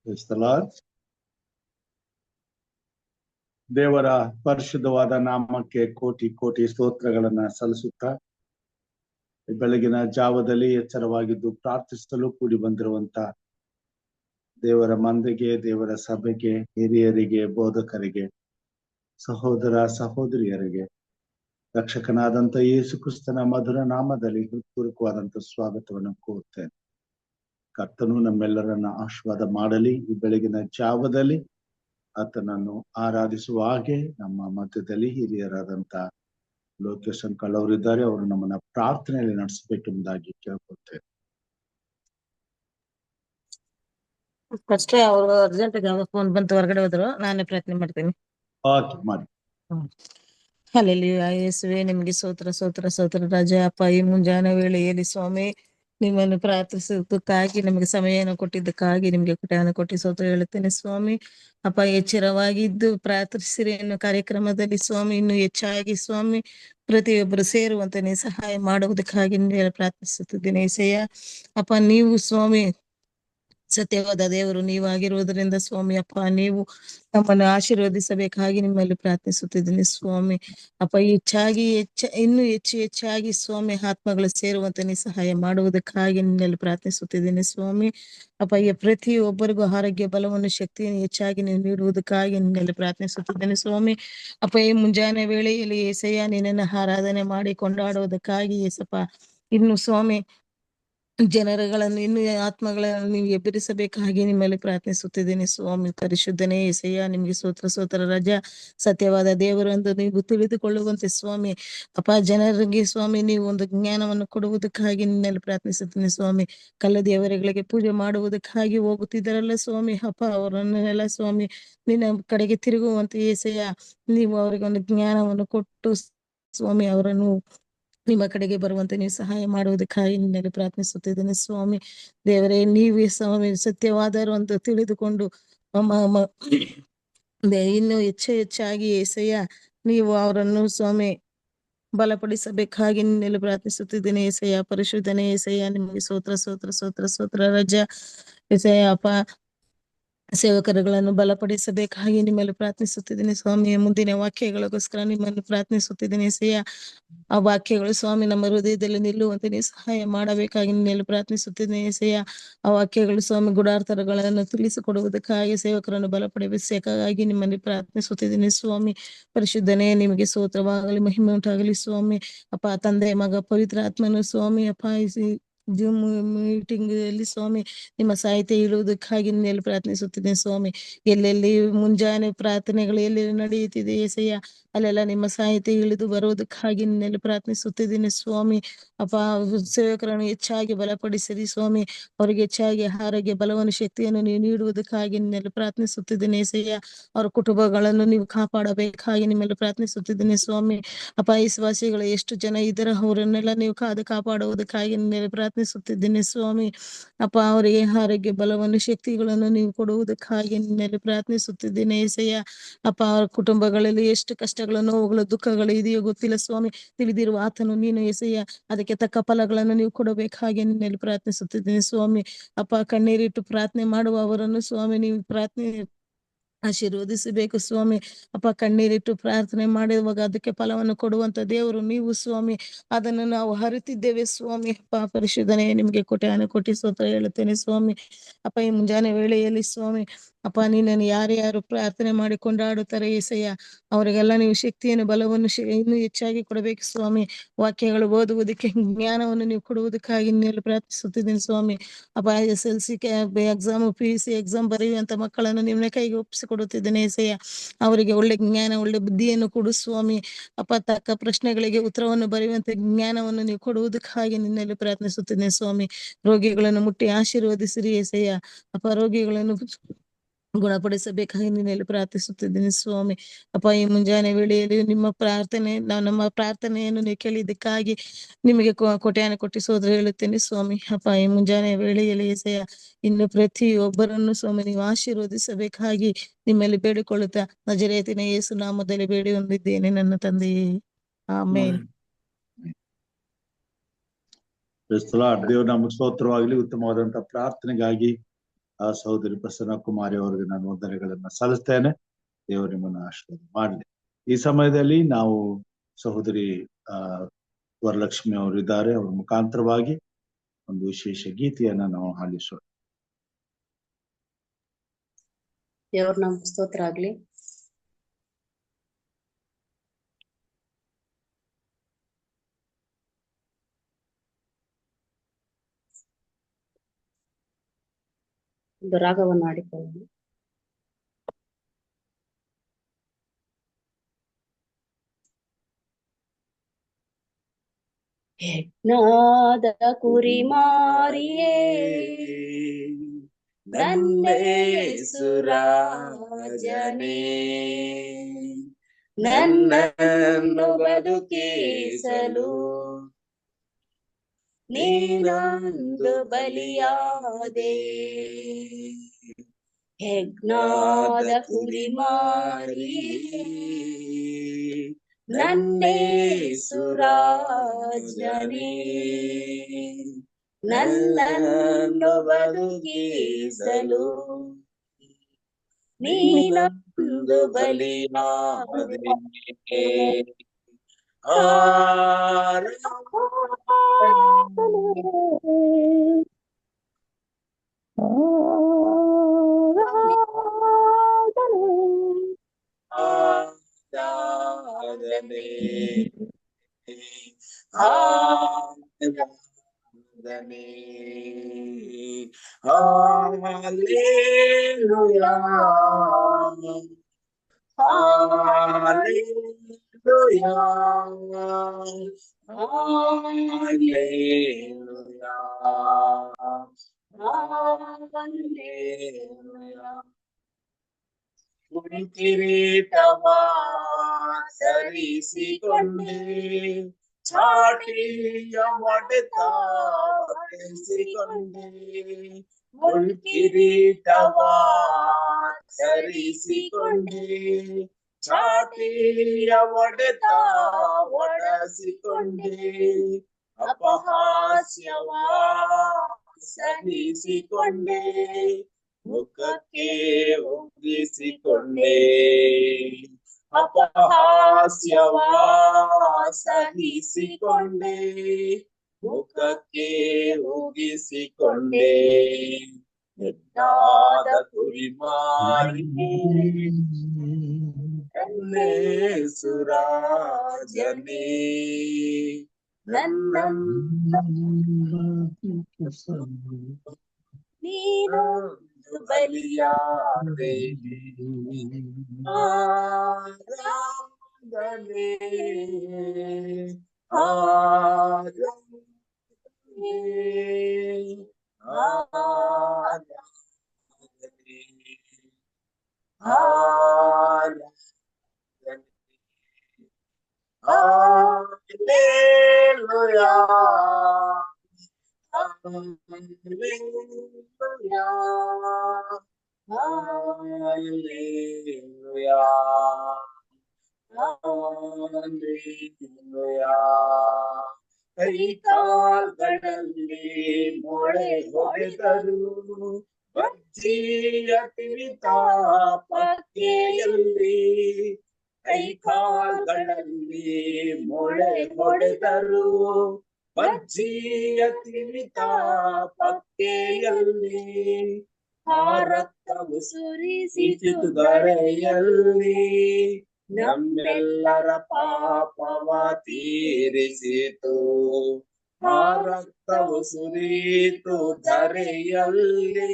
Praise the Lord. ದೇವರ ಪರಿಶುದ್ಧವಾದ ನಾಮಕ್ಕೆ ಕೋಟಿ ಕೋಟಿ ಸ್ತೋತ್ರಗಳನ್ನ ಸಲ್ಲಿಸುತ್ತಾ ಬೆಳಗಿನ ಜಾವದಲ್ಲಿ ಎಚ್ಚರವಾಗಿದ್ದು ಪ್ರಾರ್ಥಿಸಲು ಕೂಡಿ ಬಂದಿರುವಂತ ದೇವರ ಮಂದಿಗೆ, ದೇವರ ಸಭೆಗೆ, ಹಿರಿಯರಿಗೆ, ಬೋಧಕರಿಗೆ, ಸಹೋದರ ಸಹೋದರಿಯರಿಗೆ ರಕ್ಷಕನಾದಂತ ಯೇಸು ಕ್ರಿಸ್ತನ ಮಧುರ ನಾಮದಲ್ಲಿ ಹೃತ್ಪೂರ್ವಕವಾದಂತ ಸ್ವಾಗತವನ್ನು ಕೋರುತ್ತೇನೆ. ಕರ್ತನು ನಮ್ಮೆಲ್ಲರನ್ನ ಆಶೀರ್ವಾದ ಮಾಡಲಿ. ಈ ಬೆಳಗಿನ ಜಾವದಲ್ಲಿ ಆತನನ್ನು ಆರಾಧಿಸುವ ಹಾಗೆ ನಮ್ಮ ಮಧ್ಯದಲ್ಲಿ ಹಿರಿಯರಾದಂತ ಲೋಕೇಶ್ ಅಂಕಲ್ ಅವರಿದ್ದಾರೆ. ಅವರು ನಮ್ಮನ್ನ ಪ್ರಾರ್ಥನೆಯಲ್ಲಿ ನಡೆಸಬೇಕೆಂಬುದಾಗಿ ಕೇಳ್ಕೊಳ್ತೇವೆ. ಫಸ್ಟ್ ಅವರು ಅರ್ಜೆಂಟ್ ಫೋನ್ ಬಂತು, ಹೊರಗಡೆ ಹೋದ್ರು. ನಾನೇ ಪ್ರಯತ್ನ ಮಾಡ್ತೀನಿ. ಮಾಡಿ. ಹಲ್ಲೆಲೂಯಾ. ಯೇಸುವೆ ನಿಮ್ಗೆ ಸ್ತೋತ್ರ ಸ್ತೋತ್ರ ಸ್ತೋತ್ರ ರಾಜ. ಅಪ್ಪ, ಈ ಮುಂಜಾನೆ ವೇಳೆಯಲ್ಲಿ ಸ್ವಾಮಿ ನಿಮ್ಮನ್ನು ಪ್ರಾರ್ಥಿಸುವುದಕ್ಕಾಗಿ ನಮಗೆ ಸಮಯವನ್ನು ಕೊಟ್ಟಿದ್ದಕ್ಕಾಗಿ ನಿಮ್ಗೆ ಕೃಪೆಯನ್ನು ಕೊಟ್ಟು ಸ್ತೋತ್ರ ಹೇಳುತ್ತೇನೆ ಸ್ವಾಮಿ. ಅಪ್ಪ, ಎಚ್ಚರವಾಗಿದ್ದು ಪ್ರಾರ್ಥಿಸಿರಿ ಎನ್ನುವ ಕಾರ್ಯಕ್ರಮದಲ್ಲಿ ಸ್ವಾಮಿ ಇನ್ನು ಹೆಚ್ಚಾಗಿ ಸ್ವಾಮಿ ಪ್ರತಿಯೊಬ್ಬರು ಸೇರುವಂತೆ ನೀವು ಸಹಾಯ ಮಾಡುವುದಕ್ಕಾಗಿ ಪ್ರಾರ್ಥಿಸುತ್ತಿದ್ದೇನೆ ಏಸಯ್ಯ. ಅಪ್ಪ, ನೀವು ಸ್ವಾಮಿ ಸತ್ಯವಾದ ದೇವರು ನೀವಾಗಿರುವುದರಿಂದ ಸ್ವಾಮಿ ಅಪ್ಪ, ನೀವು ನಮ್ಮನ್ನು ಆಶೀರ್ವದಿಸಬೇಕಾಗಿ ನಿಮ್ಮಲ್ಲಿ ಪ್ರಾರ್ಥಿಸುತ್ತಿದ್ದೀನಿ ಸ್ವಾಮಿ. ಅಪ್ಪ, ಇನ್ನು ಹೆಚ್ಚಾಗಿ ಸ್ವಾಮಿ ಆತ್ಮಗಳು ಸೇರುವಂತೆ ನೀವು ಸಹಾಯ ಮಾಡುವುದಕ್ಕಾಗಿ ನಿನ್ನಲ್ಲಿ ಪ್ರಾರ್ಥಿಸುತ್ತಿದ್ದೀನಿ ಸ್ವಾಮಿ. ಅಪ್ಪ, ಈ ಪ್ರತಿಯೊಬ್ಬರಿಗೂ ಆರೋಗ್ಯ ಬಲವನ್ನು ಶಕ್ತಿಯನ್ನು ಹೆಚ್ಚಾಗಿ ನೀವು ನೀಡುವುದಕ್ಕಾಗಿ ನಿನ್ನಲ್ಲಿ ಪ್ರಾರ್ಥಿಸುತ್ತಿದ್ದೇನೆ ಸ್ವಾಮಿ. ಅಪ್ಪ, ಈ ಮುಂಜಾನೆ ವೇಳೆಯಲ್ಲಿ ಏಸಯ್ಯ ನಿನ್ನನ್ನು ಆರಾಧನೆ ಮಾಡಿ ಕೊಂಡಾಡುವುದಕ್ಕಾಗಿ ಏಸಪ್ಪ ಇನ್ನು ಸ್ವಾಮಿ ಜನರುಗಳನ್ನು ಇನ್ನು ಆತ್ಮಗಳನ್ನು ನೀವು ಎಬ್ಬರಿಸಬೇಕಾಗಿ ನಿಮ್ಮಲ್ಲಿ ಪ್ರಾರ್ಥಿಸುತ್ತಿದ್ದೀನಿ ಸ್ವಾಮಿ. ಪರಿಶುದ್ಧನೇ ಏಸಯ್ಯ, ನಿಮ್ಗೆ ಸ್ತೋತ್ರ ಸ್ತೋತ್ರ ರಾಜ. ಸತ್ಯವಾದ ದೇವರು ಎಂದು ನೀವು ತಿಳಿದುಕೊಳ್ಳುವಂತೆ ಸ್ವಾಮಿ ಅಪ್ಪ, ಜನರಿಗೆ ಸ್ವಾಮಿ ನೀವು ಒಂದು ಜ್ಞಾನವನ್ನು ಕೊಡುವುದಕ್ಕಾಗಿ ನಿನ್ನಲ್ಲಿ ಪ್ರಾರ್ಥಿಸುತ್ತೀನಿ ಸ್ವಾಮಿ. ಕಲ್ಲ ದೇವರುಗಳಿಗೆ ಪೂಜೆ ಮಾಡುವುದಕ್ಕಾಗಿ ಹೋಗುತ್ತಿದ್ದಾರಲ್ಲ ಸ್ವಾಮಿ ಅಪ್ಪ, ಅವರನ್ನೆಲ್ಲ ಸ್ವಾಮಿ ನಿನ್ನ ಕಡೆಗೆ ತಿರುಗುವಂತೆ ಏಸಯ್ಯ ನೀವು ಅವರಿಗೆ ಒಂದು ಜ್ಞಾನವನ್ನು ಕೊಟ್ಟು ಸ್ವಾಮಿ ಅವರನ್ನು ನಿಮ್ಮ ಕಡೆಗೆ ಬರುವಂತೆ ನೀವು ಸಹಾಯ ಮಾಡುವುದಕ್ಕಾಗಿ ನಿನ್ನಲ್ಲಿ ಪ್ರಾರ್ಥಿಸುತ್ತಿದ್ದೇನೆ ಸ್ವಾಮಿ. ದೇವರೇ, ನೀವೇ ಸ್ವಾಮಿ ಸತ್ಯವಾದರು ಅಂತ ತಿಳಿದುಕೊಂಡು ಇನ್ನು ಹೆಚ್ಚಾಗಿ ಏಸಯ್ಯ ನೀವು ಅವರನ್ನು ಸ್ವಾಮಿ ಬಲಪಡಿಸಬೇಕಾಗಿ ನಿನ್ನೆಲ್ಲ ಪ್ರಾರ್ಥಿಸುತ್ತಿದ್ದೇನೆ ಏಸಯ್ಯ. ಪರಿಶುದ್ಧನೇ ಏಸಯ್ಯ, ನಿಮಗೆ ಸ್ತೋತ್ರ ಸ್ತೋತ್ರ ಸ್ತೋತ್ರ ಸ್ತೋತ್ರ ರಾಜ. ಏಸಯ್ಯ ಅಪ್ಪ, ಸೇವಕರುಗಳನ್ನು ಬಲಪಡಿಸಬೇಕಾಗಿ ನಿಮ್ಮಲ್ಲಿ ಪ್ರಾರ್ಥಿಸುತ್ತಿದ್ದೀನಿ ಸ್ವಾಮಿ. ಮುಂದಿನ ವಾಕ್ಯಗಳಿಗೋಸ್ಕರ ನಿಮ್ಮನ್ನು ಪ್ರಾರ್ಥಿಸುತ್ತಿದ್ದೀನಿ ಏಸಯ್ಯ. ಆ ವಾಕ್ಯಗಳು ಸ್ವಾಮಿ ನಮ್ಮ ಹೃದಯದಲ್ಲಿ ನಿಲ್ಲುವಂತೆ ನೀವು ಸಹಾಯ ಮಾಡಬೇಕಾಗಿ ನಿನ್ನೆಲ್ಲ ಪ್ರಾರ್ಥಿಸುತ್ತಿದ್ದೀನಿ ಏಸಯ್ಯ. ಆ ವಾಕ್ಯಗಳು ಸ್ವಾಮಿ ಗುಡಾರ್ಥಗಳನ್ನು ತಿಳಿಸಿಕೊಡುವುದಕ್ಕಾಗಿ ಸೇವಕರನ್ನು ಬಲಪಡಿಸಬೇಕಾಗಿ ನಿಮ್ಮಲ್ಲಿ ಪ್ರಾರ್ಥಿಸುತ್ತಿದ್ದೀನಿ ಸ್ವಾಮಿ. ಪರಿಶುದ್ಧನೇ, ನಿಮಗೆ ಸ್ತೋತ್ರವಾಗಲಿ, ಮಹಿಮೆ ಉಂಟಾಗಲಿ ಸ್ವಾಮಿ. ಅಪ್ಪ, ತಂದೆ ಮಗ ಪವಿತ್ರ ಆತ್ಮನು ಸ್ವಾಮಿ ಅಪ್ಪ ಜೂಮ್ ಮೀಟಿಂಗ್ ಅಲ್ಲಿ ಸ್ವಾಮಿ ನಿಮ್ಮ ಸಾಹಿತ್ಯ ಇಳುವುದಕ್ಕಾಗಿ ನಿನ್ನೆಲ್ಲ ಪ್ರಾರ್ಥಿಸುತ್ತಿದ್ದೇನೆ ಸ್ವಾಮಿ. ಎಲ್ಲೆಲ್ಲಿ ಮುಂಜಾನೆ ಪ್ರಾರ್ಥನೆಗಳು ಎಲ್ಲಿ ನಡೆಯುತ್ತಿದೆ ಏಸಯ್ಯ, ಅಲ್ಲೆಲ್ಲ ನಿಮ್ಮ ಸಾಹಿತ್ಯ ಇಳಿದು ಬರುವುದಕ್ಕಾಗಿ ನಿನ್ನೆಲ್ಲ ಪ್ರಾರ್ಥಿಸುತ್ತಿದ್ದೀನಿ ಸ್ವಾಮಿ. ಅಪ್ಪ, ಸೇವಕರನ್ನು ಹೆಚ್ಚಾಗಿ ಬಲಪಡಿಸಿರಿ ಸ್ವಾಮಿ. ಅವರಿಗೆ ಹೆಚ್ಚಾಗಿ ಆರೋಗ್ಯ ಬಲವನ್ನು ಶಕ್ತಿಯನ್ನು ನೀವು ನೀಡುವುದಕ್ಕಾಗಿ ನಿನ್ನೆಲ್ಲ ಪ್ರಾರ್ಥಿಸುತ್ತಿದ್ದೀನಿ ಏಸಯ್ಯ. ಅವರ ಕುಟುಂಬಗಳನ್ನು ನೀವು ಕಾಪಾಡಬೇಕಾಗಿ ನಿಮ್ಮೆಲ್ಲ ಪ್ರಾರ್ಥಿಸುತ್ತಿದ್ದೀನಿ ಸ್ವಾಮಿ. ಅಪ್ಪ, ವಿಶ್ವಾಸಿಗಳು ಎಷ್ಟು ಜನ ಇದ್ದಾರೆ ಅವರನ್ನೆಲ್ಲ ನೀವು ಕಾಪಾಡುವುದಕ್ಕಾಗಿ ನಿನ್ನೆಲ್ಲ ಪ್ರಾರ್ಥಿಸುತ್ತಿದ್ದೀನಿ ಸ್ವಾಮಿ. ಅಪ್ಪ, ಅವರಿಗೆ ಆರೋಗ್ಯ ಬಲವನ್ನು ಶಕ್ತಿಗಳನ್ನು ನೀವು ಕೊಡುವುದಕ್ಕಾಗಿ ನಿನ್ನೆಲ್ಲ ಪ್ರಾರ್ಥಿಸುತ್ತಿದ್ದೀನಿ ಏಸಯ್ಯ. ಅಪ್ಪ, ಅವರ ಕುಟುಂಬಗಳಲ್ಲಿ ಎಷ್ಟು ಕಷ್ಟಗಳು, ನೋವುಗಳು, ದುಃಖಗಳು ಇದೆಯೋ ಗೊತ್ತಿಲ್ಲ ಸ್ವಾಮಿ. ತಿಳಿದಿರುವ ಆತನು ನೀನು ಏಸಯ್ಯ. ಅದಕ್ಕೆ ತಕ್ಕ ಫಲಗಳನ್ನು ನೀವು ಕೊಡಬೇಕಾಗಿ ನಿನ್ನೆಲ್ಲ ಪ್ರಾರ್ಥಿಸುತ್ತಿದ್ದೀನಿ ಸ್ವಾಮಿ. ಅಪ್ಪ, ಕಣ್ಣೀರಿಟ್ಟು ಪ್ರಾರ್ಥನೆ ಮಾಡುವವರನ್ನು ಸ್ವಾಮಿ ನೀವು ಆಶೀರ್ವದಿಸಬೇಕು ಸ್ವಾಮಿ. ಅಪ್ಪ, ಕಣ್ಣೀರಿಟ್ಟು ಪ್ರಾರ್ಥನೆ ಮಾಡುವಾಗ ಅದಕ್ಕೆ ಫಲವನ್ನು ಕೊಡುವಂತ ದೇವರು ನೀವು ಸ್ವಾಮಿ. ಅದನ್ನು ನಾವು ಅರಿತಿದ್ದೇವೆ ಸ್ವಾಮಿ. ಅಪ್ಪ, ಪರಿಶುದ್ಧನೇ, ನಿಮ್ಗೆ ಕೋಟಿ ಸ್ತೋತ್ರ ಹೇಳುತ್ತೇನೆ ಸ್ವಾಮಿ. ಅಪ್ಪ, ಈ ಮುಂಜಾನೆ ವೇಳೆಯಲ್ಲಿ ಸ್ವಾಮಿ ಅಪ್ಪ, ನಿನ್ನನ್ನು ಯಾರ್ಯಾರು ಪ್ರಾರ್ಥನೆ ಮಾಡಿ ಕೊಂಡಾಡುತ್ತಾರೆ ಏಸಯ್ಯ, ಅವರಿಗೆಲ್ಲ ನೀವು ಶಕ್ತಿಯನ್ನು ಬಲವನ್ನು ಇನ್ನೂ ಹೆಚ್ಚಾಗಿ ಕೊಡಬೇಕು ಸ್ವಾಮಿ. ವಾಕ್ಯಗಳು ಓದುವುದಕ್ಕೆ ಜ್ಞಾನವನ್ನು ನೀವು ಕೊಡುವುದಕ್ಕಾಗಿ ನಿನ್ನೆಲ್ಲ ಪ್ರಾರ್ಥಿಸುತ್ತಿದ್ದೀನಿ ಸ್ವಾಮಿ. ಅಪ್ಪ, SLC ಎಕ್ಸಾಮ್, PUC ಎಕ್ಸಾಮ್ ಬರೆಯುವಂತ ಮಕ್ಕಳನ್ನು ನಿಮ್ಮ ಕೈಗೆ ಒಪ್ಪಿಸಿಕೊಡುತ್ತಿದ್ದೇನೆ ಏಸಯ್ಯ. ಅವರಿಗೆ ಒಳ್ಳೆ ಜ್ಞಾನ, ಒಳ್ಳೆ ಬುದ್ಧಿಯನ್ನು ಕೊಡು ಸ್ವಾಮಿ. ಅಪ್ಪ, ತಕ್ಕ ಪ್ರಶ್ನೆಗಳಿಗೆ ಉತ್ತರವನ್ನು ಬರೆಯುವಂತೆ ಜ್ಞಾನವನ್ನು ನೀವು ಕೊಡುವುದಕ್ಕಾಗಿ ನಿನ್ನೆಲ್ಲ ಪ್ರಾರ್ಥಿಸುತ್ತಿದ್ದೇನೆ ಸ್ವಾಮಿ. ರೋಗಿಗಳನ್ನು ಮುಟ್ಟಿ ಆಶೀರ್ವದಿಸಿರಿ ಏಸಯ್ಯ. ಅಪ್ಪ, ರೋಗಿಗಳನ್ನು ಗುಣಪಡಿಸಬೇಕಾಗಿ ನಿನ್ನೆಲ್ಲ ಪ್ರಾರ್ಥಿಸುತ್ತಿದ್ದೀನಿ ಸ್ವಾಮಿ. ಅಪ್ಪ, ಈ ಮುಂಜಾನೆ ವೇಳೆಯಲ್ಲಿ ನಮ್ಮ ಪ್ರಾರ್ಥನೆಯನ್ನು ನೀವು ಕೇಳಿದ್ದಕ್ಕಾಗಿ ನಿಮಗೆ ಕೋಟಿ ಸ್ತೋತ್ರ ಹೇಳುತ್ತೇನೆ ಸ್ವಾಮಿ. ಅಪ್ಪ, ಈ ಮುಂಜಾನೆ ವೇಳೆಯಲ್ಲಿ ಏಸಯ್ಯ ಇನ್ನು ಪ್ರತಿಯೊಬ್ಬರನ್ನು ಸ್ವಾಮಿ ನೀವು ಆಶೀರ್ವದಿಸಬೇಕಾಗಿ ನಿಮ್ಮಲ್ಲಿ ಬೇಡಿಕೊಳ್ಳುತ್ತಾ ನಜರೇತಿನ ಯೇಸು ನಾಮದಲ್ಲಿ ಬೇಡಿ ಹೊಂದಿದ್ದೇನೆ ನನ್ನ ತಂದೆಯೇ, ಆಮೇನ್. ದೇವ್ರ ನಮಗೆ ಸ್ತೋತ್ರವಾಗಲಿ. ಉತ್ತಮವಾದಂತ ಪ್ರಾರ್ಥನೆಗಾಗಿ ಆ ಸಹೋದರಿ ಪ್ರಸನ್ನ ಕುಮಾರಿ ಅವರಿಗೆ ನಾನು ವಂದನೆಗಳನ್ನ ಸಲ್ಲಿಸ್ತೇನೆ. ದೇವರು ನಿಮ್ಮನ್ನು ಆಶೀರ್ವಾದ ಮಾಡಲಿ. ಈ ಸಮಯದಲ್ಲಿ ನಾವು ಸಹೋದರಿ ವರಲಕ್ಷ್ಮಿ ಅವರು ಇದ್ದಾರೆ, ಅವರ ಮುಖಾಂತರವಾಗಿ ಒಂದು ವಿಶೇಷ ಗೀತೆಯನ್ನ ನಾವು ಆಲಿಸೋಣ. ದೇವ್ರ ನಾಮ ಸ್ತೋತ್ರ ಆಗ್ಲಿ. ಒಂದು ರಾಗವನ್ನು ಆಡಿಕೊಳ್ಳೋಣ. ಯಜ್ಞಾದ ಕುರಿಮಾರಿಯೇ ನನ್ನೇಸುರಾಜನೇ, ನನ್ನನ್ನು ಬದುಕಿಸಲು ನೀನೊಂದು ಬಲಿಯಾದೆ. ಯಜ್ಞಾದ ಕುರಿಮಾರಿಯೇ ನನ್ನೇಸುರಾಜನೇ, ನನ್ನನ್ನು ಬದುಕಿಸಲು ನೀನೊಂದು ಬಲಿಯಾದೆ. ಆರಾಧನೆ ಆರಾಧನೆ ಹಲ್ಲೆಲೂಯಾ ಹಲ್ಲೆಲೂಯಾ ಹಲ್ಲೆಲೂಯಾ ಹಲ್ಲೆಲೂಯಾ. ಕಿರೀಟವಾ ಧರಿಸಿಕೊಂಡೆ, ಚಾಟಿಯ ಒಡೆತ ಧರಿಸಿಕೊಂಡೆ, ಕಿರೀಟವಾ ಧರಿಸಿಕೊಂಡೆ, ಚಾಟಿಯ ಒಡೆತ ಒಡೆಸಿಕೊಂಡೆ, ಅಪಹಾಸ್ಯವಾ ಸಹಿಸಿಕೊಂಡೆ, ಮುಖಕ್ಕೆ ಒಗ್ಗಿಸಿಕೊಂಡೆ, ಅಪಹಾಸ್ಯವಾ ಸಹಿಸಿಕೊಂಡೆ, ಮುಖಕ್ಕೆ ಒಗ್ಗಿಸಿಕೊಂಡೆ. ಯಜ್ಞಾದ ಕುರಿಮಾರಿಯೇ ನನ್ನೇಸುರಾಜನೇ, ನೀನೊಂದು ಬಲಿಯಾದೆ. ಆರಾಧನೆ ಆರಾಧನೆ ಆರಾಧನೆ ಆರಾಧನೆ ಹಲ್ಲೆಲೂಯಾ ಹಲ್ಲೆಲೂಯಾ ಹಲ್ಲೆಲೂಯಾ ಹಲ್ಲೆಲೂಯಾ. ಕೈಕಾಲ್ಗಳಲ್ಲಿ ಮೊಳೆ ಹೊಡೆದರು, ಬಜ್ಜಿಯ ತಿವಿತ ಪಕ್ಕೆಯಲ್ಲಿ, ಕೈಕಾಲ್ಗಳಲ್ಲಿ ಮೊಳೆ ಹೊಡೆದರು, ಬಜ್ಜಿಯ ತಿವಿತ ಪಕ್ಕೆಯಲ್ಲಿ, ಆ ರಕ್ತವು ಸುರಿಸಿತು ಧರೆಯಲ್ಲಿ, ನಮ್ಮೆಲ್ಲರ ಪಾಪವ ತೀರಿಸಿತು. ಆ ರಕ್ತವು ಸುರಿಯಿತು ಧರೆಯಲ್ಲಿ,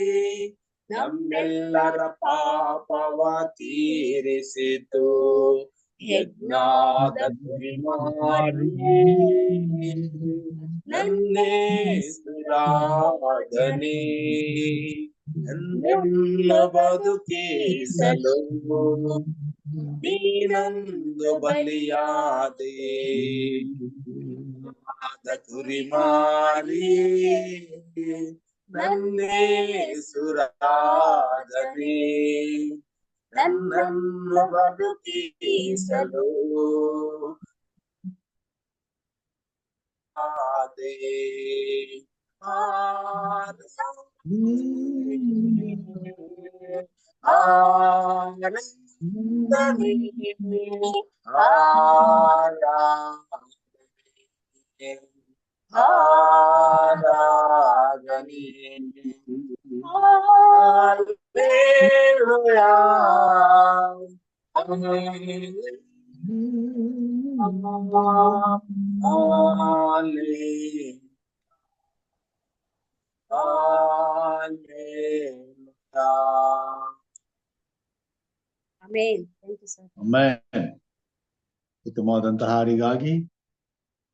ನಮ್ಮೆಲ್ಲರ ಪಾಪವ ತೀರಿಸಿತು. ಯಜ್ಞಾದ ಕುರಿಮಾರಿಯೇ ನನ್ನೇಸುರಾಜನೇ, ನನ್ನನ್ನು ಬದುಕಿಸಲು ನೀನೊಂದು ಬಲಿಯಾದೆ. ಯಜ್ಞಾದ ಕುರಿಮಾರಿಯೇ ನನ್ನೇಸುರಾಜನೇ, ನನ್ನನ್ನು ಬದುಕಿಸಲು ಆದೆ. ಆನಂದವೇ ಆರಾಧನೆ ಆರಾಧನೆ hallelujah Amen. Thank you, sir. Amen. ಉತ್ತಮವಾದಂತಹ ಹಾಡಿಗಾಗಿ